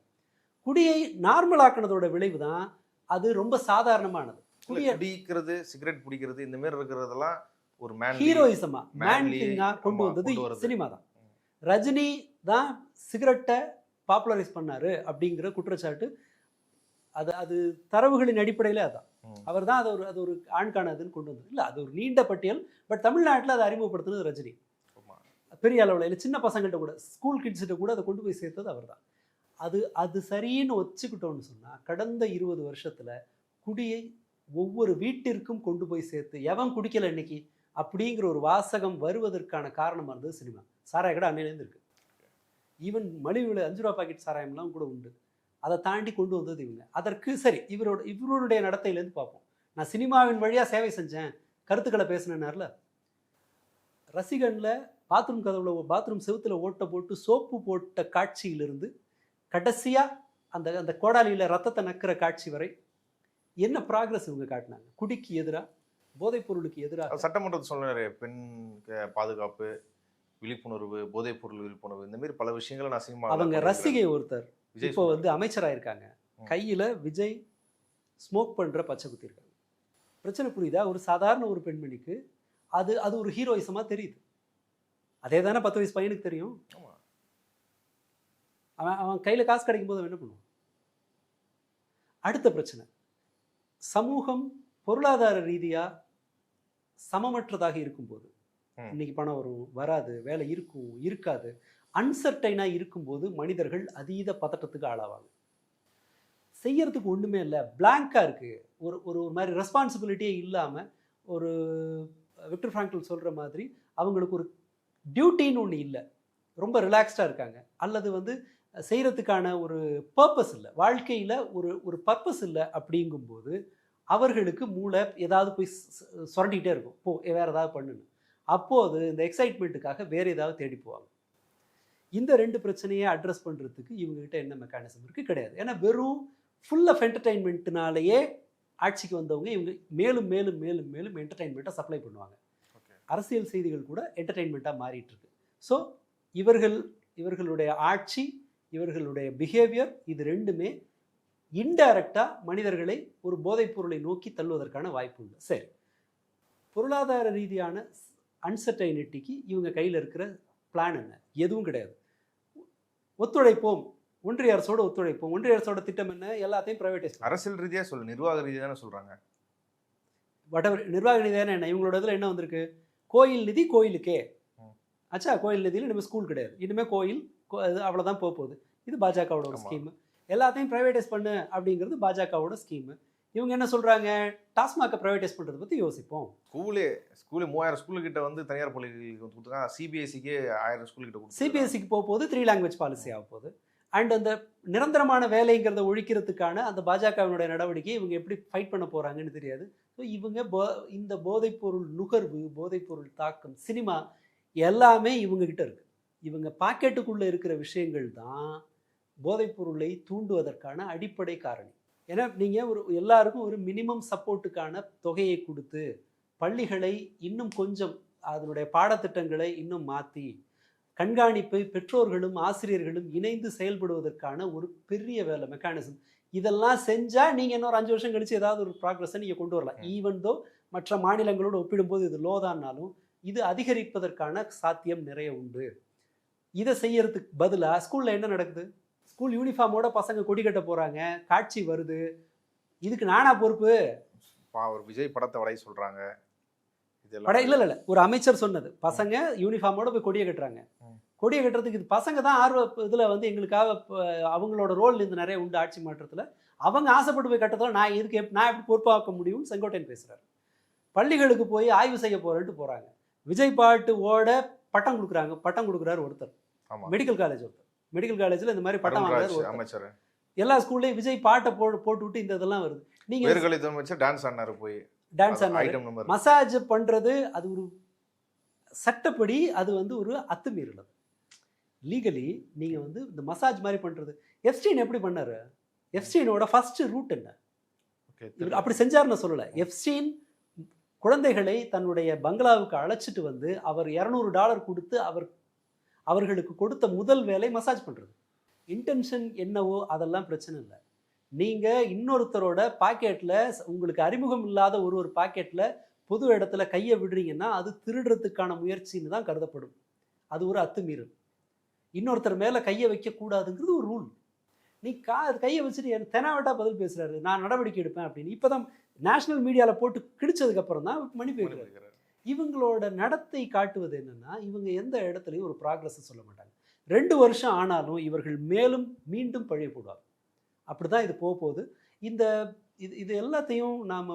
குடியை நார்மல் ஆக்கினதோட விளைவு தான் அது ரொம்ப சாதாரணமானது. குடிக்கிறது, சிகரெட் பிடிக்கிறது, இந்த மாதிரி இருக்கிறதெல்லாம் ஒரு ஹீரோயிசமா, மேன்லிங்கா கொண்டு வந்தது சினிமா தான். ரஜினி தான் சிகரெட்டை பாப்புலரைஸ் பண்ணாரு அப்படிங்கிற குற்றச்சாட்டு, அது தரவுகளின் அடிப்படையில் அதான். அவர் தான் அது ஒரு ஆண்கானதுன்னு கொண்டு வந்தது. இல்லை, அது ஒரு நீண்ட பட்டியல். பட் தமிழ்நாட்டில் அதை அறிமுகப்படுத்துனது ரஜினி. பெரிய அளவில் இல்லை, சின்ன பசங்கள்கிட்ட கூட, ஸ்கூல் கிட்ஸ்கிட்ட கூட அதை கொண்டு போய் சேர்த்தது அவர் தான். அது சரின்னு வச்சுக்கிட்டோன்னு சொன்னால், கடந்த 20 வருஷத்தில் குடியை ஒவ்வொரு வீட்டிற்கும் கொண்டு போய் சேர்த்து, எவன் குடிக்கலை இன்னைக்கு அப்படிங்கிற ஒரு வாசகம் வருவதற்கான காரணமாக இருந்தது சினிமா. சாராய கடை அன்னையிலேருந்து இருக்குது. ஈவன் மலிவில் 5 ரூபா பாக்கெட் சாராயம்லாம் கூட உண்டு. அதை தாண்டி கொண்டு வந்தது இவங்க. அதற்கு சரி, இவருடைய நடத்தையிலேருந்து பார்ப்போம். நான் சினிமாவின் வழியாக சேவை செஞ்சேன், கருத்துக்களை பேசினேன்னார்ல, ரசிகனில் பாத்ரூம் கதவுல, பாத்ரூம் செவுத்தில் ஓட்டை போட்டு சோப்பு போட்ட காட்சியிலிருந்து கடைசியாக அந்த கோடாலியில் ரத்தத்தை நக்கிற காட்சி வரை என்ன ப்ராக்ரஸ் இவங்க காட்டினாங்க. குடிக்கு எதிராக, போதைப் பொருளுக்கு எதிராக சட்டமன்றத்தை சொன்னாரு, பெண் பாதுகாப்பு, விழிப்புணர்வு, போதைப் பொருள் விழிப்புணர்வு, இந்த மாதிரி பல விஷயங்களை நான் சினிமா. அவங்க ரசிகை ஒருத்தர் இப்போ வந்து அமைச்சராயிருக்காங்க, கையில் விஜய் ஸ்மோக் பண்ணுற பச்சை குத்திருக்காங்க. பிரச்சனை புரியுதா? ஒரு சாதாரண ஒரு பெண்மணிக்கு அது ஒரு ஹீரோயிசமாக தெரியுது. அதே தானே 10 வயசு பையனுக்கு தெரியும். அவன் கையில் காசு கிடைக்கும் போது அவன் என்ன பண்ணுவான்? அடுத்த பிரச்சனை, சமூகம் பொருளாதார ரீதியாக சமமற்றதாக இருக்கும்போது, இன்னைக்கு பணம் வரும், வராது, வேலை இருக்கும், இருக்காது, அன்சர்டைனாக இருக்கும்போது மனிதர்கள் அதீத பதட்டத்துக்கு ஆளாவாங்க. செய்யறதுக்கு ஒன்றுமே இல்லை, பிளாங்காக இருக்குது, ஒரு மாதிரி ரெஸ்பான்சிபிலிட்டியே இல்லாமல், ஒரு விக்டர் ஃப்ராங்க்லின் சொல்கிற மாதிரி அவங்களுக்கு ஒரு டியூட்டின்னு ஒன்று இல்லை, ரொம்ப ரிலாக்ஸ்டாக இருக்காங்க, அல்லது வந்து செய்கிறதுக்கான ஒரு பர்பஸ் இல்லை, வாழ்க்கையில் ஒரு பர்பஸ் இல்லை. அப்படிங்கும்போது அவர்களுக்கு மூளை ஏதாவது போய் சுரண்டிகிட்டே இருக்கும், வேறு ஏதாவது பண்ணுன்னு. அப்போது இந்த எக்ஸைட்மெண்ட்டுக்காக வேறு ஏதாவது தேடி போவாங்க. இந்த 2 பிரச்சனையை அட்ரஸ் பண்ணுறதுக்கு இவங்ககிட்ட என்ன மெக்கானிசம் இருக்குது? கிடையாது. ஏன்னா வெறும் ஃபுல் ஆஃப் என்டர்டெயின்மெண்ட்னாலேயே ஆட்சிக்கு வந்தவங்க இவங்க மேலும் மேலும் மேலும் மேலும் என்டர்டெயின்மெண்ட்டை சப்ளை பண்ணுவாங்க. அரசியல் செய்திகள் கூட என்டர்டெயின்மெண்ட்டாக மாறிட்டு இருக்கு. ஸோ இவர்களுடைய ஆட்சி, இவர்களுடைய பிஹேவியர், இது ரெண்டுமே இன்டைரக்டாக மனிதர்களை ஒரு போதைப் பொருளை நோக்கி தள்ளுவதற்கான வாய்ப்பு உண்டு. சரி, பொருளாதார ரீதியான அன்சர்டைனிட்டிக்கு இவங்க கையில் இருக்கிற பிளான் என்ன? எதுவும் கிடையாது. ஒத்துழைப்போம், ஒன்றிய அரசோட ஒத்துழைப்போம். ஒன்றிய அரசோட திட்டம் என்ன? எல்லாத்தையும் பிரைவேடைஸ். அரசியல் ரீதியாக சொல்லு, நிர்வாக ரீதியாக தானே சொல்கிறாங்க. வடவர் நிர்வாக ரீதியான என்ன? இவங்களோட இதில் என்ன வந்திருக்கு? கோயில் நிதி கோயிலுக்கே ஆச்சா, கோயில் நிதியில் இனிமேல் ஸ்கூல் கிடையாது, இனிமேல் கோயில் அவ்வளோதான் போகுது. இது பாஜகவோட ஒரு ஸ்கீமு. எல்லாத்தையும் ப்ரைவேடைஸ் பண்ணு அப்படிங்கிறது பாஜகவோட ஸ்கீமு. இவங்க என்ன சொல்கிறாங்க? டாஸ்மாகை ப்ரைவேடைஸ் பண்ணுறதை பற்றி யோசிப்போம். ஸ்கூலு 3000 ஸ்கூலுக்கிட்ட வந்து தனியார் பள்ளிகளுக்கு கொடுத்துருக்காங்க. சிபிஎஸ்சிக்கு 1000 ஸ்கூலுக்கிட்ட கொடுத்து சிபிஎஸ்சிக்கு போகுது. 3 லாங்குவேஜ் பாலிசி ஆக போகுது. அண்ட் அந்த நிரந்தரமான வேலைங்கிறத ஒழிக்கிறதுக்கான அந்த பாஜகவினுடைய நடவடிக்கை இவங்க எப்படி ஃபைட் பண்ண போகிறாங்கன்னு தெரியாது. ஸோ இவங்க இந்த போதைப்பொருள் நுகர்வு, போதைப்பொருள் தாக்கம், சினிமா எல்லாமே இவங்ககிட்ட இருக்குது. இவங்க பாக்கெட்டுக்குள்ளே இருக்கிற விஷயங்கள் தான் போதைப்பொருளை தூண்டுவதற்கான அடிப்படை காரணி. ஏன்னா நீங்கள் எல்லாருக்கும் ஒரு மினிமம் சப்போர்ட்டுக்கான தொகையை கொடுத்து, பள்ளிகளை இன்னும் கொஞ்சம் அதனுடைய பாடத்திட்டங்களை இன்னும் மாற்றி, கண்காணிப்பை பெற்றோர்களும் ஆசிரியர்களும் இணைந்து செயல்படுவதற்கான ஒரு பெரிய வேலை மெக்கானிசம். இதெல்லாம் செஞ்சால் நீங்கள் இன்னொரு 5 வருஷம் கழிச்சு ஏதாவது ஒரு ப்ராக்ரஸை நீங்கள் கொண்டு வரலாம். ஈவன் தோ மற்ற மாநிலங்களோடு ஒப்பிடும்போது இது லோதான்னாலும் இது அதிகரிப்பதற்கான சாத்தியம் நிறைய உண்டு. இதை செய்யறதுக்கு பதிலாக ஸ்கூலில் என்ன நடக்குது? ஸ்கூல் யூனிஃபார்மோட பசங்க கொடி கட்ட போகிறாங்க, காட்சி வருது. இதுக்கு நானா பொறுப்பு? ஒரு விஜய் படத்தை வடைய சொல்கிறாங்க. இல்லை ஒரு அமைச்சர் சொன்னது, பசங்க யூனிஃபார்மோட போய் கொடியை கட்டுறாங்க. கொடியை கட்டுறதுக்கு இது பசங்க தான் இதில் வந்து எங்களுக்காக அவங்களோட ரோல் இந்த நிறைய உண்டு ஆட்சி மாற்றத்தில். அவங்க ஆசைப்பட்டு போய் கட்டத்தில் நான் எப்படி பொறுப்பாக்க முடியும்னு செங்கோட்டையன் பேசுகிறார். பள்ளிகளுக்கு போய் ஆய்வு செய்ய போகிறேன்ட்டு போகிறாங்க. விஜய் பாட்டு ஓட பட்டம் கொடுக்குறாங்க. பட்டம் கொடுக்குறாரு ஒருத்தர், மெடிக்கல் காலேஜ் ஒருத்தர். மெடிக்கல் காலேஜில் இந்த மாதிரி பட்டம் வாங்குறாரு அமைச்சர். எல்லா ஸ்கூல்லையும் விஜய் பாட்டை போட்டு விட்டு இந்த இதெல்லாம் வருது. நீங்கள் டான்ஸ் ஆனாரு, போய் டான்ஸ் ஆனாரு, மசாஜ் பண்ணுறது. அது ஒரு சட்டப்படி அது வந்து ஒரு அத்துமீறல். லீகலி நீங்கள் வந்து இந்த மசாஜ் மாதிரி பண்ணுறது. எப்ஸ்டீன் எப்படி பண்ணாரு? எப்ஸ்டீனோட ஃபர்ஸ்ட் ரூட் என்ன? அப்படி செஞ்சாருன்னு சொல்லலை. எப்ஸ்டீன் குழந்தைகளை தன்னுடைய பங்களாவுக்கு அழைச்சிட்டு வந்து அவர் $200 கொடுத்து அவர்களுக்கு கொடுத்த முதல் வேலை மசாஜ் பண்ணுறது. இன்டென்ஷன் என்னவோ அதெல்லாம் பிரச்சனை இல்லை. நீங்கள் இன்னொருத்தரோட பாக்கெட்டில், உங்களுக்கு அறிமுகம் இல்லாத ஒரு பாக்கெட்டில் பொது இடத்துல கையை விடுறீங்கன்னா அது திருடுறதுக்கான முயற்சின்னு தான் கருதப்படும். அது ஒரு அத்துமீறல். இன்னொருத்தர் மேலே கையை வைக்கக்கூடாதுங்கிறது ஒரு ரூல். நீ கையை வச்சுட்டு தெனாவட்டா பதில் பேசுகிறாரு, நான் நடவடிக்கை எடுப்பேன் அப்படின்னு. இப்போ தான் நேஷனல் மீடியாவில் போட்டு கிழிச்சதுக்கப்புறம் தான் மன்னிப்பு வைக்கிறாரு. இவங்களோட நடத்தை காட்டுவது என்னென்னா, இவங்க எந்த இடத்துலையும் ஒரு ப்ராக்ரஸை சொல்ல மாட்டாங்க. 2 வருஷம் ஆனாலும் இவர்கள் மீண்டும் பழைய போடுவாங்க. அப்படி தான் இது போகுது. இது எல்லாத்தையும் நாம்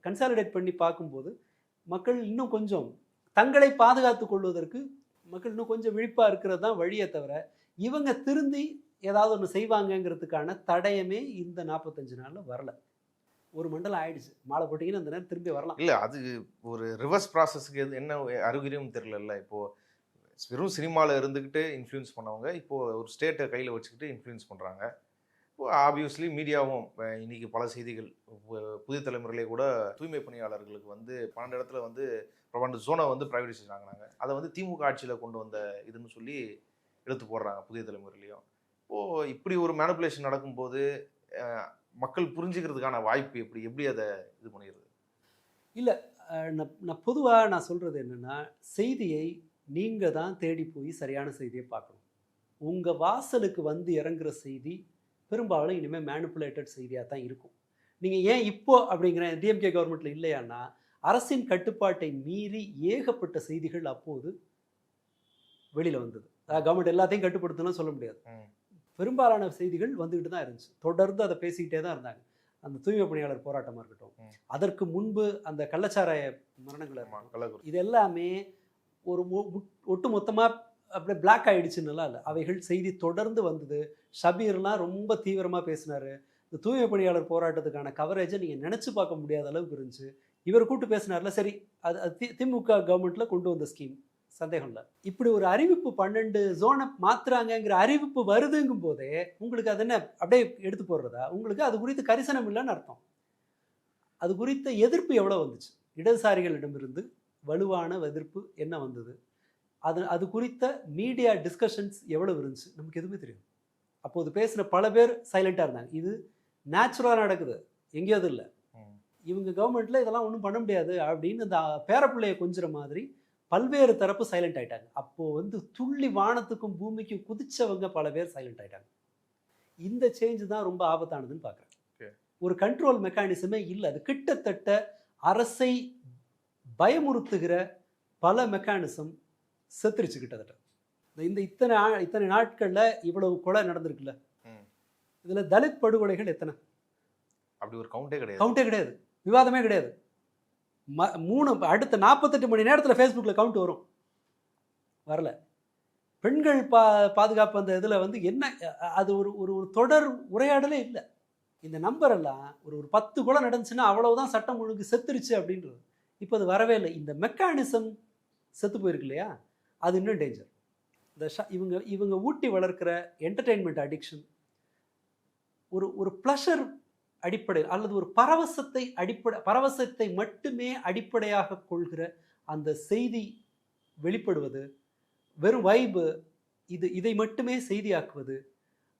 கன்சாலிடேட் பண்ணி பார்க்கும்போது மக்கள் இன்னும் கொஞ்சம் தங்களை பாதுகாத்து கொள்வதற்கு மக்கள் இன்னும் கொஞ்சம் விழிப்பாக இருக்கிறது தான் வழியே தவிர, இவங்க திருந்தி ஏதாவது ஒன்று செய்வாங்கங்கிறதுக்கான தடயமே இந்த 45 நாளில் வரல. ஒரு மண்டலம் ஆயிடுச்சு, மாலை போட்டிங்கன்னா அந்த நேரம் திரும்பி வரலாம். இல்லை, அது ஒரு ரிவர்ஸ் ப்ராசஸ்க்கு என்ன அறிகுறியும் தெரியல. இப்போது வெறும் சினிமாவில் இருந்துக்கிட்டு இன்ஃப்ளூயன்ஸ் பண்ணவங்க இப்போது ஒரு ஸ்டேட்டை கையில் வச்சுக்கிட்டு இன்ஃப்ளூயன்ஸ் பண்ணுறாங்க. இப்போது ஆப்வியஸ்லி மீடியாவும் இன்றைக்கி பல செய்திகள் புதிய தலைமுறையிலே கூட தூய்மை பணியாளர்களுக்கு வந்து 12 இடத்துல வந்து பிரபண்ட ஜோனை வந்து ப்ரைவேடைசேஷன் ஆகினாங்க. அதை வந்து திமுக ஆட்சியில் கொண்டு வந்த இதுன்னு சொல்லி எடுத்து போடுறாங்க புதிய தலைமுறையிலையும். இப்போது இப்படி ஒரு மேனிப்புலேஷன் நடக்கும்போது மக்கள் புரிஞ்சுக்கிறதுக்கான வாய்ப்பு எப்படி அதை இது பண்ணிடுறது? இல்லை, நான் பொதுவாக நான் சொல்கிறது என்னென்னா, செய்தியை நீங்கள் தான் தேடி போய் சரியான செய்தியை பார்க்கணும். உங்கள் வாசலுக்கு வந்து இறங்குற செய்தி பெரும்பாலும் இனிமேல் மேனிப்புலேட்டட் செய்தியாக தான் இருக்கும். நீங்கள் ஏன் இப்போ அப்படிங்கிற டிஎம்கே கவர்மெண்ட்டில் இல்லையான்னா, அரசின் கட்டுப்பாட்டை மீறி ஏகப்பட்ட செய்திகள் அப்போது வெளியில் வந்தது. கவர்மெண்ட் எல்லாத்தையும் கட்டுப்படுத்தணும்னு சொல்ல முடியாது. பெரும்பாலான செய்திகள் வந்துக்கிட்டு தான் இருந்துச்சு. தொடர்ந்து அதை பேசிக்கிட்டே தான் இருந்தாங்க. அந்த தூய்மை பணியாளர் போராட்டமாக இருக்கட்டும், அதற்கு முன்பு அந்த கள்ளச்சாராய மரணங்கள், இது எல்லாமே ஒரு ஒட்டு மொத்தமாக அப்படியே பிளாக் ஆகிடுச்சுன்னுலாம் இல்லை. அவைகள் செய்தி தொடர்ந்து வந்தது. ஷபீர்லாம் ரொம்ப தீவிரமாக பேசினார். இந்த தூய்மை பணியாளர் போராட்டத்துக்கான கவரேஜை நீங்கள் நினச்சி பார்க்க முடியாத அளவுக்கு இருந்துச்சு. இவர் கூட்டு பேசினார்ல, சரி அது திமுக கவர்மெண்ட்டில் கொண்டு வந்த ஸ்கீம், சந்தேகம் இல்லை. இப்படி ஒரு அறிவிப்பு 12 ஜோனை மாற்றுறாங்கங்கிற அறிவிப்பு வருதுங்கும் போதே உங்களுக்கு அது என்ன அப்படியே எடுத்து போடுறதா? உங்களுக்கு அது குறித்து கரிசனம் இல்லைன்னு அர்த்தம். அது குறித்த எதிர்ப்பு எவ்வளோ வந்துச்சு? இடதுசாரிகளிடமிருந்து வலுவான எதிர்ப்பு என்ன வந்தது? அது குறித்த மீடியா டிஸ்கஷன்ஸ் எவ்வளவு இருந்துச்சு? நமக்கு எதுவுமே தெரியும். அப்போது பேசின பல பேர் சைலண்டாக இருந்தாங்க. இது நேச்சுரலாக நடக்குது, எங்கேயாவது இல்லை. இவங்க கவர்மெண்ட்டில் இதெல்லாம் ஒன்றும் பண்ண முடியாது அப்படின்னு இந்த பேரப்பிள்ளையை கொஞ்சிற மாதிரி பல்வேறு தரப்பு சைலண்ட் ஆகிட்டாங்க. அப்போது வந்து துள்ளி வானத்துக்கும் பூமிக்கும் குதிச்சவங்க பல பேர் சைலண்ட் ஆகிட்டாங்க. இந்த சேஞ்சு தான் ரொம்ப ஆபத்தானதுன்னு பார்க்குறேன். ஒரு கண்ட்ரோல் மெக்கானிசமே இல்லை. அது கிட்டத்தட்ட அரசை பயமுறுத்துகிற பல மெக்கானிசம் செத்துருச்சு கிட்டத்தட்ட. இந்த இத்தனை நாட்களில் இவ்வளவு கொலை நடந்திருக்குல்ல, இதில் தலித் படுகொலைகள் எத்தனை? அப்படி ஒரு கவுண்டே கிடையாது, விவாதமே கிடையாது. 3 அடுத்த 48 மணி நேரத்தில் ஃபேஸ்புக்கில் கவுண்ட் வரும், வரல. பெண்கள் பாதுகாப்பு அந்த இதில் வந்து என்ன, அது ஒரு தொடர் உரையாடலே இல்லை. இந்த நம்பரெல்லாம் ஒரு 10 கொலை நடந்துச்சுன்னா அவ்வளவுதான் சட்டம் ஒழுங்கு செத்துருச்சு அப்படின்றது. இப்போ அது வரவே இல்லை. இந்த மெக்கானிசம் செத்து போயிருக்கு இல்லையா, அது இன்னும் டேஞ்சர். இவங்க ஊட்டி வளர்க்கிற என்டர்டெயின்மெண்ட் அடிக்ஷன், ஒரு ப்ளஷர் அடிப்படை அல்லது ஒரு பரவசத்தை மட்டுமே அடிப்படையாக கொள்கிற அந்த செய்தி வெளிப்படுவது, வெறும் வைபு, இதை மட்டுமே செய்தியாக்குவது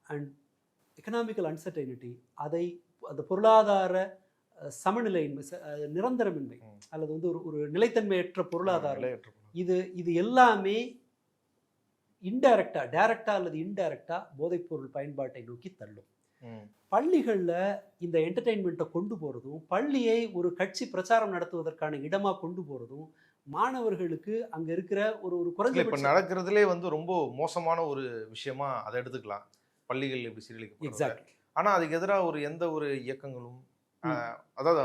அண்ட் எக்கனாமிக்கல் அன்சர்டைனிட்டி, அதை அந்த பொருளாதார சமநிலையின்மை, நிரந்தரமின்மை அல்லது வந்து ஒரு நிலைத்தன்மையற்ற பொருளாதாரம், இது எல்லாமே இன்டைரக்டா, டைரக்டா அல்லது இன்டைரக்டா போதைப்பொருள் பயன்பாட்டை நோக்கி தள்ளும். பள்ளிகளில் இந்த என்டர்டெயின்மெண்ட்டை கொண்டு போகிறதும், பள்ளியை ஒரு கட்சி பிரச்சாரம் நடத்துவதற்கான இடமா கொண்டு போகிறதும், மாணவர்களுக்கு அங்க இருக்கிற ஒரு குறைஞ்ச இப்ப நடக்கிறதுலே வந்து ரொம்ப மோசமான ஒரு விஷயமா அதை எடுத்துக்கலாம். பள்ளிகள் இப்படி சீரழிக்கப்படுறது. ஆனா அதுக்கு எதிராக எந்த ஒரு இயக்கங்களும், அதாவது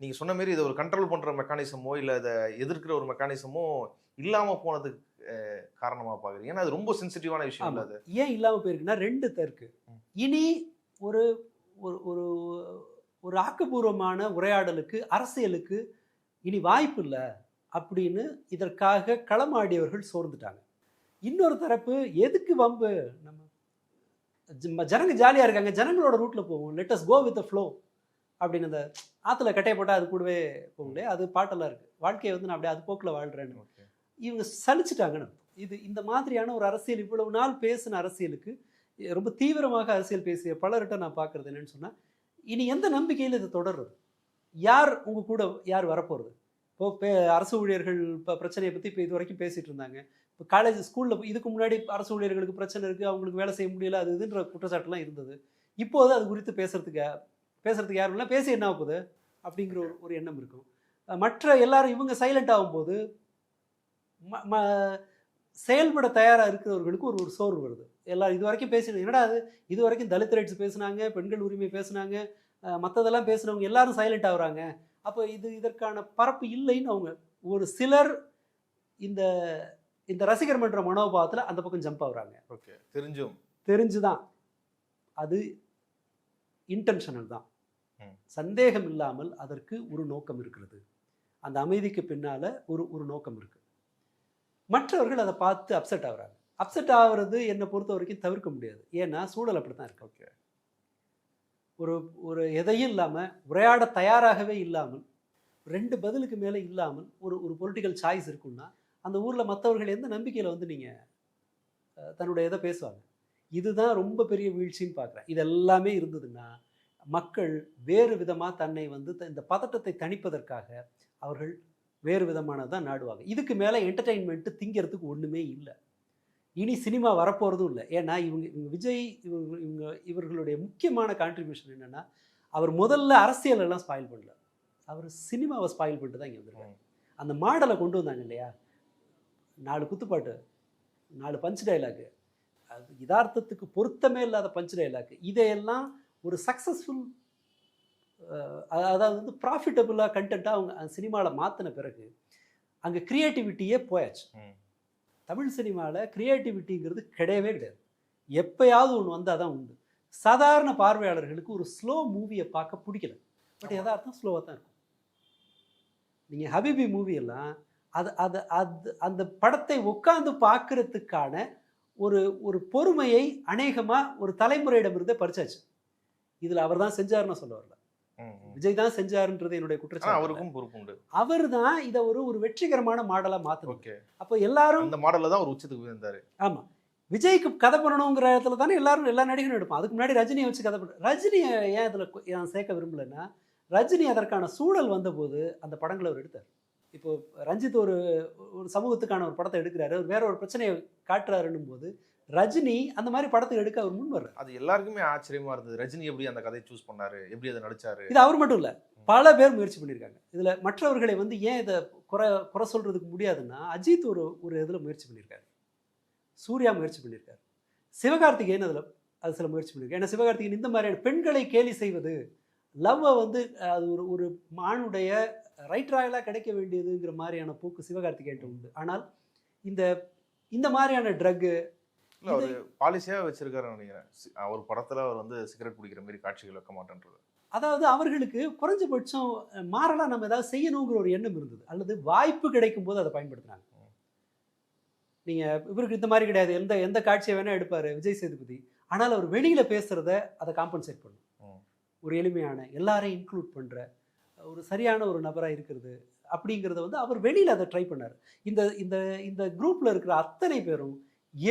நீங்க சொன்ன மாதிரி இதை ஒரு கண்ட்ரோல் பண்ற மெக்கானிசமோ இல்ல இதை எதிர்க்கிற ஒரு மெக்கானிசமோ இல்லாம போனதுக்கு காரணமா பாக்குறீங்க? ஏன்னா அது ரொம்ப சென்சிட்டிவான விஷயம் இல்ல. அது ஏன் இல்லாம போயிருக்குன்னா ரெண்டு தருக்கு. இனி ஒரு ஒரு ஒரு ஆக்கப்பூர்வமான உரையாடலுக்கு, அரசியலுக்கு இனி வாய்ப்பு இல்லை அப்படின்னு இதற்காக களமாடியவர்கள் சோர்ந்துட்டாங்க. இன்னொரு தரப்பு எதுக்கு வம்பு, நம்ம ஜனங்க ஜாலியாக இருக்காங்க, ஜனங்களோட ரூட்டில் போவோம், let us go with the flow அப்படின்னு அந்த ஆற்றுல கட்டையை போட்டால் அது கூடவே போகலையே, அது பாட்டெல்லாம் இருக்குது. வாழ்க்கையை வந்து நான் அப்படியே அது போக்கில் வாழ்கிறேன்னு இவங்க சலிச்சிட்டாங்கன்னு. இந்த மாதிரியான ஒரு அரசியல், இவ்வளவு நாள் பேசின அரசியலுக்கு, ரொம்ப தீவிரமாக அரசியல் பேசிய பலர்கிட்ட நான் பார்க்குறது என்னன்னு சொன்னால், இனி எந்த நம்பிக்கையில் இது தொடர்றது? யார் உங்கள் கூட யார் வரப்போகிறது? இப்போ அரசு ஊழியர்கள் இப்போ பிரச்சனையை பற்றி இப்போ இது வரைக்கும் பேசிகிட்டு இருந்தாங்க. இப்போ காலேஜ் ஸ்கூலில் இதுக்கு முன்னாடி அரசு ஊழியர்களுக்கு பிரச்சனை இருக்குது, அவங்களுக்கு வேலை செய்ய முடியல, அது இதுன்ற குற்றச்சாட்டுலாம் இருந்தது. இப்போது அது குறித்து பேசுறதுக்கு யாரும் இல்லை, பேசி என்ன ஆகுது அப்படிங்கிற ஒரு எண்ணம் இருக்கும். மற்ற எல்லாரும் இவங்க சைலண்ட் ஆகும்போது செயல்பட தயாராக இருக்கிறவர்களுக்கு ஒரு சோர்வு வருது. எல்லாரும் இது வரைக்கும் பேசினது என்னடா அது, இது வரைக்கும் தலித் ரைட்ஸ் பேசுனாங்க, பெண்கள் உரிமை பேசுனாங்க, மற்றதெல்லாம் பேசுனவங்க எல்லாரும் சைலண்ட் ஆகுறாங்க. அப்போ இதற்கான பரப்பு இல்லைன்னு அவங்க ஒரு சிலர் இந்த ரசிகர் மன்ற மனோபாவத்தில் அந்த பக்கம் ஜம்ப் ஆகுறாங்க. ஓகே, தெரிஞ்சுதான் அது இன்டென்ஷனல் தான், சந்தேகம் இல்லாமல் அதற்கு ஒரு நோக்கம் இருக்கிறது. அந்த அமைதிக்கு பின்னால ஒரு நோக்கம் இருக்கு. மற்றவர்கள் அதை பார்த்து அப்செட் ஆகுறாங்க. அப்செட் ஆகுறது என்னை பொறுத்த வரைக்கும் தவிர்க்க முடியாது. ஏன்னா சூழல் அப்படி தான் இருக்கு. ஓகே, ஒரு எதையும் இல்லாமல், உரையாட தயாராகவே இல்லாமல், ரெண்டு பதிலுக்கு மேலே இல்லாமல் ஒரு பொலிட்டிக்கல் சாய்ஸ் இருக்குன்னா அந்த ஊரில் மற்றவர்கள் எந்த நம்பிக்கையில் வந்து நீங்கள் தன்னுடைய இதை பேசுவாங்க? இதுதான் ரொம்ப பெரிய வீழ்ச்சின்னு பார்க்குறேன். இதெல்லாமே இருந்ததுன்னா மக்கள் வேறு விதமாக தன்னை வந்து இந்த பதட்டத்தை தணிப்பதற்காக அவர்கள் வேறு விதமானதான் நாடுவாங்க. இதுக்கு மேலே என்டர்டெயின்மெண்ட்டு திங்கிறதுக்கு ஒன்றுமே இல்லை. இனி சினிமா வரப்போகிறதும் இல்லை. ஏன்னா இவங்க விஜய் இவர்களுடைய முக்கியமான கான்ட்ரிபியூஷன் என்னென்னா, அவர் முதல்ல அரசியலெல்லாம் ஸ்பாயில் பண்ணல, அவர் சினிமாவை ஸ்பாயில் பண்ணிட்டு தான் இங்கே வந்துருக்காங்க. அந்த மாடலை கொண்டு வந்தாங்க இல்லையா, 4 குத்துப்பாட்டு, 4 பஞ்ச் டைலாக்கு, அது யதார்த்தத்துக்கு பொருத்தமே இல்லாத பஞ்ச் டைலாக்கு, இதையெல்லாம் ஒரு சக்ஸஸ்ஃபுல், அதாவது வந்து ப்ராஃபிட்டபுளாக கண்டென்ட்டாக அவங்க சினிமாவில் மாற்றின பிறகு அங்கே க்ரியேட்டிவிட்டியே போயாச்சு. தமிழ் சினிமாவில் க்ரியேட்டிவிட்டிங்கிறது கிடையவே கிடையாது. எப்பயாவது ஒன்று வந்தால் தான் உண்டு. சாதாரண பார்வையாளர்களுக்கு ஒரு ஸ்லோ மூவியை பார்க்க பிடிக்கல, பட் யதார்த்தம் ஸ்லோவாக தான் இருக்கும். நீங்கள் ஹபிபி மூவியெல்லாம் அந்த படத்தை உட்காந்து பார்க்கறதுக்கான ஒரு பொறுமையை அநேகமாக ஒரு தலைமுறையிடமிருந்தே பறிச்சாச்சு. இதில் அவர் தான் செஞ்சாருன்னு சொல்ல வரல, விஜய் தான் செஞ்சாருன்றது என்னுடைய குற்றச்சாட்டு. அவருக்கும் பொறுப்பு உண்டு. அவர் தான் இதை ஒரு வெற்றிகரமான மாடலா மாத்தணும். அப்போ எல்லாரும் அந்த மாடல்ல தான் ஒரு உச்சத்துக்கு வந்தாரு. ஆமா, விஜய்க்கு கதை பண்ணணுங்கிற இடத்துல தானே எல்லா நடிகரும் எடுப்பான். அதுக்கு முன்னாடி ரஜினியை வச்சு கதை பண்ண, ரஜினியை ஏன் இதுல நான் சேர்க்க விரும்பலன்னா, ரஜினி அதற்கான சூழல் வந்தபோது அந்த படங்களை அவர் எடுத்தார். இப்போ ரஞ்சித் ஒரு சமூகத்துக்கான ஒரு படத்தை எடுக்கிறாரு, வேற ஒரு பிரச்சனையை காட்டுறாருன்னும் போது ரஜினி அந்த மாதிரி படத்துக்கு எடுக்க அவர் முன் வர்றாரு. அது எல்லாருக்குமே ஆச்சரியமா இருந்தது. ரஜினி எப்படி அந்த கதையை சூஸ் பண்ணாரு, எப்படி அதை நடிச்சாரு. இது அவர் மட்டும் இல்ல, பல பேர் முயற்சி பண்ணியிருக்காங்க. இதுல மற்றவர்களை வந்து ஏன் இதை குறை சொல்றதுக்கு முடியாதுன்னா, அஜித் ஒரு இதுல முயற்சி பண்ணியிருக்காரு, சூர்யா முயற்சி பண்ணியிருக்காரு, சிவகார்த்திகேயன் அது சில முயற்சி பண்ணியிருக்காரு. ஏன்னா சிவகார்த்திகேயன் இந்த மாதிரியான பெண்களை கேலி செய்வது, லவ்வை வந்து அது ஒரு மானுடைய ரைட் ராயலாக கிடைக்க வேண்டியதுங்கிற மாதிரியான போக்கு சிவகார்த்திகேயன் உண்டு. ஆனால் இந்த மாதிரியான ட்ரக்கு ஒரு பாலிசியாக வச்சிருக்காருன்னு நினைக்கிறேன். ஒரு படத்தில் அவர் வந்து சிகரெட் குடிக்கிற மாதிரி காட்சிகள் வைக்க மாட்டேன்றது. அதாவது அவர்களுக்கு குறைஞ்சபட்சம் மாறலாம் நம்ம ஏதாவது செய்யணுங்கிற ஒரு எண்ணம் இருந்தது, அல்லது வாய்ப்பு கிடைக்கும் போது அதை பயன்படுத்தினாங்க. நீங்கள் இவருக்கு இந்த மாதிரி கிடையாது, எந்த காட்சியை வேணால் எடுப்பார் விஜய் சேதுபதி. ஆனால் அவர் வெளியில் பேசுகிறத அதை காம்பன்சேட் பண்ணும். ஒரு எளிமையான, எல்லாரையும் இன்க்ளூட் பண்ணுற ஒரு சரியான ஒரு நபராக இருக்கிறது, அப்படிங்கிறத வந்து அவர் வெளியில் அதை ட்ரை பண்ணார். இந்த இந்த இந்த குரூப்பில் இருக்கிற அத்தனை பேரும்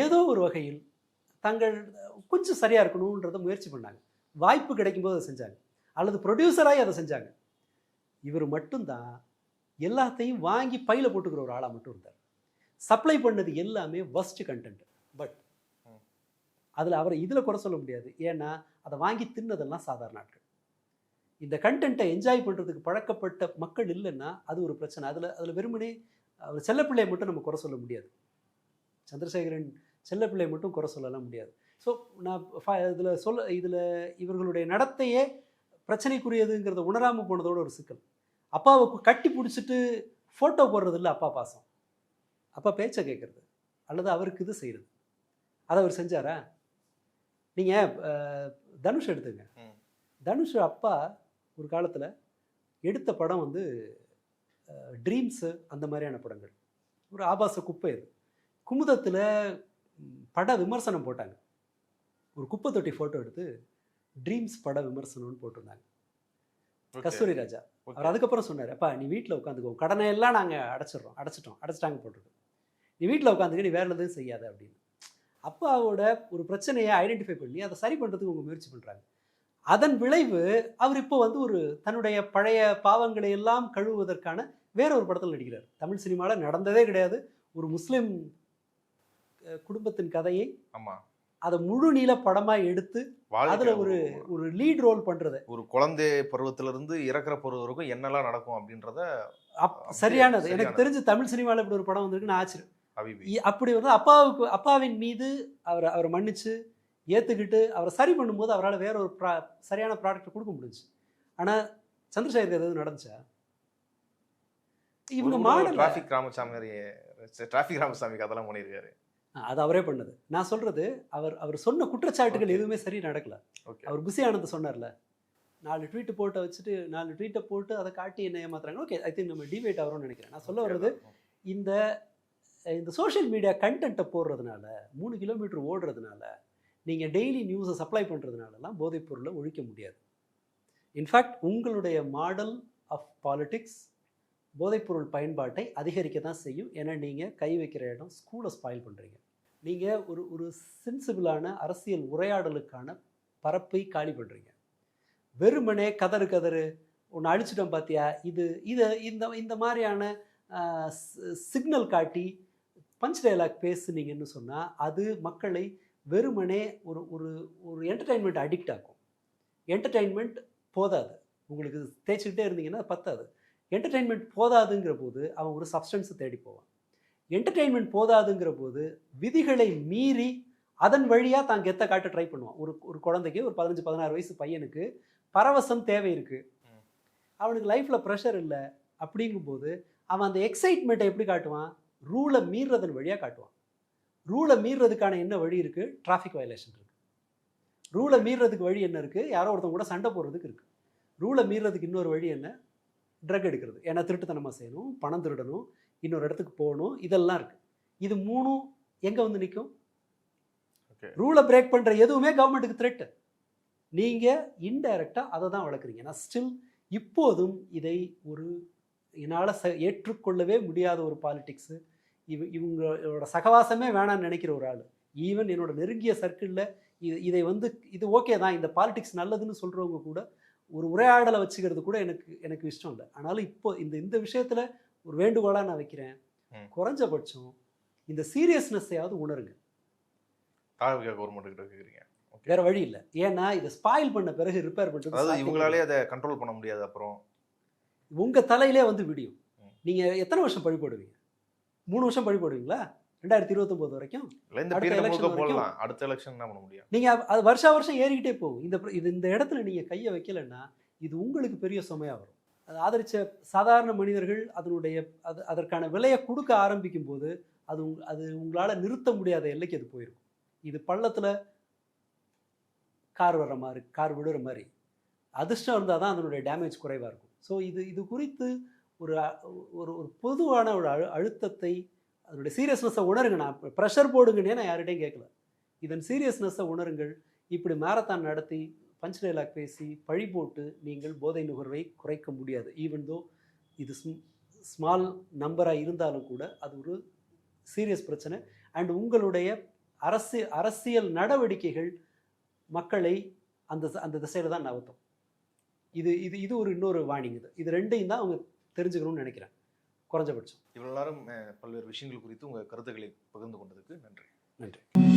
ஏதோ ஒரு வகையில் தங்கள் கொஞ்சம் சரியாக இருக்கணுன்றத முயற்சி பண்ணாங்க. வாய்ப்பு கிடைக்கும்போது அதை செஞ்சாங்க, அல்லது ப்ரொடியூசராகி அதை செஞ்சாங்க. இவர் மட்டும்தான் எல்லாத்தையும் வாங்கி பையில் போட்டுக்கிற ஒரு ஆளாக மட்டும் இருந்தார். சப்ளை பண்ணது எல்லாமே வஸ்ட் கண்டென்ட். பட் அதில் அவரை இதில் குறை சொல்ல முடியாது. ஏன்னா அதை வாங்கி தின்னதெல்லாம் சாதாரண ஆட்கள். இந்த கண்டென்ட்டை என்ஜாய் பண்ணுறதுக்கு பழக்கப்பட்ட மக்கள் இல்லைன்னா அது ஒரு பிரச்சனை. அதில் வெறுமனே அவர் செல்லப்பிள்ளையை மட்டும் நம்ம குறை சொல்ல முடியாது. சந்திரசேகரன் செல்லப்பிள்ளையை மட்டும் குறை சொல்லலாம் முடியாது. ஸோ நான் இதில் இவர்களுடைய நடத்தையே பிரச்சனைக்குரியதுங்கிறத உணராமல் போனதோட ஒரு சிக்கல். அப்பாவை கட்டி பிடிச்சிட்டு ஃபோட்டோ போடுறது இல்லை அப்பா பாசம், அப்பா பேச்சை கேட்குறது அல்லது அவருக்கு இது செய்கிறது. அதை அவர் செஞ்சாரா? நீங்கள் தனுஷ் எடுத்துங்க. தனுஷ் அப்பா ஒரு காலத்தில் எடுத்த படம் வந்து ட்ரீம்ஸு, அந்த மாதிரியான படங்கள். ஒரு ஆபாச குப்பை. இது குமுதத்தில் பட விமர்சனம் போட்டாங்க. ஒரு குப்பை தொட்டி ஃபோட்டோ எடுத்து ட்ரீம்ஸ் பட விமர்சனம்னு போட்டிருந்தாங்க. கஸ்தூரி ராஜா அவர் அதுக்கப்புறம் சொன்னார், அப்பா நீ வீட்டில் உட்காந்துக்கோ, கடனை எல்லாம் நாங்கள் அடைச்சிட்டாங்க போட்டுருக்கோம், நீ வீட்டில் உட்காந்துக்க, நீ வேற எதுவும் செய்யாத அப்படின்னு. அப்பாவோட ஒரு பிரச்சனையை ஐடென்டிஃபை பண்ணி அதை சரி பண்ணுறதுக்கு உங்கள் முயற்சி பண்ணுறாங்க. அதன் விளைவு அவர் இப்போ வந்து ஒரு தன்னுடைய பழைய பாவங்களை எல்லாம் கழுவுவதற்கான வேற ஒரு படத்தில் நடிக்கிறார். தமிழ் சினிமாவில் நடந்ததே கிடையாது. ஒரு முஸ்லிம் குடும்பத்தின் கதையை அதை முழு நீள படமாக எடுத்து அதில் ஒரு லீட் ரோல் பண்ணுறது. ஒரு குழந்தை பருவத்திலிருந்து இறக்குற பருவம் வரைக்கும் என்னெல்லாம் நடக்கும் அப்படின்றத சரியானது. எனக்கு தெரிஞ்சு தமிழ் சினிமாவில் இப்படி ஒரு படம் வந்திருக்குன்னு ஆச்சரியம். அப்படி வந்து அப்பாவின் மீது அவரை மன்னிச்சு ஏற்றுக்கிட்டு அவரை சரி பண்ணும்போது அவரால் வேற ஒரு சரியான ப்ராடக்ட் கொடுக்க முடிஞ்சு. ஆனால் சந்திரசேகர் எதாவது நடந்துச்சா? இவங்க மாடல் டிராஃபிக் ராமசாமி அதெல்லாம் பண்ணியிருக்காரு. அது அவரே பண்ணது. நான் சொல்றது அவர் சொன்ன குற்றச்சாட்டுகள் எதுவுமே சரி நடக்கல. அவர் பிஸி ஆனது சொன்னார்ல, 4 ட்வீட் போட்டை வச்சுட்டு 4 ட்வீட்டை போட்டு அதை காட்டி என்ன ஏமாத்துறாங்க. ஓகே, ஐ திங்க் நம்ம டிபேட் ஆகிறோம்னு நினைக்கிறேன். நான் சொல்ல வர்றது, இந்த சோஷியல் மீடியா கண்டென்ட்டை போடுறதுனால, 3 கிலோமீட்டர் ஓடுறதுனால, நீங்கள் டெய்லி நியூஸை சப்ளை பண்ணுறதுனாலலாம் போதைப் பொருளை ஒழிக்க முடியாது. இன்ஃபேக்ட் உங்களுடைய மாடல் ஆஃப் பாலிடிக்ஸ் போதைப்பொருள் பயன்பாட்டை அதிகரிக்க தான் செய்யும். ஏன்னா நீங்கள் கை வைக்கிற இடம் ஸ்கூலை ஸ்பாயில் பண்ணுறீங்க. நீங்கள் ஒரு சென்சிபிளான அரசியல் உரையாடலுக்கான பரப்பை காலி பண்ணுறீங்க. வெறுமனே கதறு ஒன்று அழிச்சிட்டோம் பார்த்தியா, இந்த மாதிரியான சிக்னல் காட்டி பஞ்ச் டயலாக் பேசுனீங்கன்னு சொன்னால் அது மக்களை வெறுமனே ஒரு என்டர்டெயின்மெண்ட் அடிக்ட் ஆகும். என்டர்டெயின்மெண்ட் போதாது, உங்களுக்கு தேய்ச்சிக்கிட்டே இருந்தீங்கன்னா பத்தாது. என்டர்டெயின்மெண்ட் போதாதுங்கிற போது அவன் ஒரு சப்ஸ்டன்ஸை தேடி போவான். என்டர்டெயின்மெண்ட் போதாதுங்கிற போது விதிகளை மீறி அதன் வழியாக தான் கெத்த காட்ட ட்ரை பண்ணுவான். ஒரு குழந்தைக்கு, ஒரு 15-16 வயசு பையனுக்கு பரவசம் தேவை இருக்குது, அவனுக்கு லைஃப்பில் ப்ரெஷர் இல்லை. அப்படிங்கும்போது அவன் அந்த எக்ஸைட்மெண்ட்டை எப்படி காட்டுவான்? ரூலை மீறுறதன் வழியாக காட்டுவான். ரூலை மீறுறதுக்கான என்ன வழி இருக்குது? டிராஃபிக் வயலேஷன் இருக்குது. ரூலை மீறுறதுக்கு வழி என்ன இருக்குது? யாரோ ஒருத்தவங்க கூட சண்டை போடுறதுக்கு இருக்குது. ரூலை மீறுறதுக்கு இன்னொரு வழி என்ன? ட்ரக் எடுக்கிறது. ஏன்னா திருட்டுத்தனமாக செய்யணும், பணம் திருடணும், இன்னொரு இடத்துக்கு போகணும், இதெல்லாம் இருக்குது. இது 3 எங்கே வந்து நிற்கும்? ரூலை பிரேக் பண்ணுற எதுவுமே கவர்மெண்ட்டுக்கு த்ரெட்டு. நீங்கள் இன்டைரக்டாக அதை தான் வளர்க்குறீங்க. நான் ஸ்டில் இப்போதும் இதை என்னால் ஏற்றுக்கொள்ளவே முடியாத ஒரு பாலிடிக்ஸு. இவங்களோட சகவாசமே வேணான்னு நினைக்கிற ஒரு ஆள், ஈவன் என்னோட நெருங்கிய சர்க்கிளில் இதை வந்து இது ஓகே தான், இந்த பாலிடிக்ஸ் நல்லதுன்னு சொல்கிறவங்க கூட ஒரு உரையாடலை வச்சுக்கிறது கூட எனக்கு இஷ்டம் இல்லை. ஆனாலும் இப்போ இந்த விஷயத்தில் ஒரு வேண்டுகோளாக நான் வைக்கிறேன், குறைஞ்சபட்சம் இந்த சீரியஸ்னஸையாவது உணருங்க. வேற வழி இல்லை. ஏன்னா இதை ஸ்பாயில் பண்ண பிறகு ரிப்பேர் பண்ணுறது இவங்களாலே அதை கண்ட்ரோல் பண்ண முடியாது. அப்புறம் உங்கள் தலையிலே வந்து விடியும். நீங்கள் எத்தனை வருஷம் பழி போடுவீங்க? 3 வருஷம் பழி போடுவீங்களா? 2029 வரைக்கும் அடுத்த எலெக்ஷன் என்ன பண்ண முடியும்? நீங்கள் அது வருஷம் ஏறிக்கிட்டே போகும். இந்த இடத்துல நீங்கள் கையை வைக்கலைன்னா இது உங்களுக்கு பெரிய சுமையாக வரும். அதை ஆதரித்த சாதாரண மனிதர்கள் அதற்கான விலையை கொடுக்க ஆரம்பிக்கும் போது அது உங்களால் நிறுத்த முடியாத எல்லைக்கு அது போயிருக்கும். இது பள்ளத்தில் கார் வர்ற மாதிரி, கார் விடுற மாதிரி. அதிர்ஷ்டம் இருந்தால் தான் அதனுடைய டேமேஜ் குறைவாக இருக்கும். ஸோ இது குறித்து ஒரு பொதுவான ஒரு அழுத்தத்தை, அதனுடைய சீரியஸ்னஸை உணருங்க. நான் ப்ரெஷர் போடுங்கன்னே நான் யார்கிட்டையும் கேட்கல. இதன் சீரியஸ்னஸை உணருங்கள். இப்படி மேரத்தான் நடத்தி பஞ்ச் டயலாக் பேசி பழி போட்டு நீங்கள் போதை நுகர்வை குறைக்க முடியாது. ஈவன் தோ இது ஸ்மால் நம்பராக இருந்தாலும் கூட அது ஒரு சீரியஸ் பிரச்சனை. அண்ட் உங்களுடைய அரசியல் நடவடிக்கைகள் மக்களை அந்த திசையில் தான் நகர்த்தும். இது ஒரு இன்னொரு வார்னிங். இது ரெண்டையும் தான் அவங்க தெரிஞ்சுக்கணும்னு நினைக்கிறேன் குறைஞ்சபட்சம். இவ்வளவு நேரம் பல்வேறு விஷயங்கள் குறித்து உங்கள் கருத்துக்களை பகிர்ந்து கொண்டதுக்கு நன்றி. நன்றி.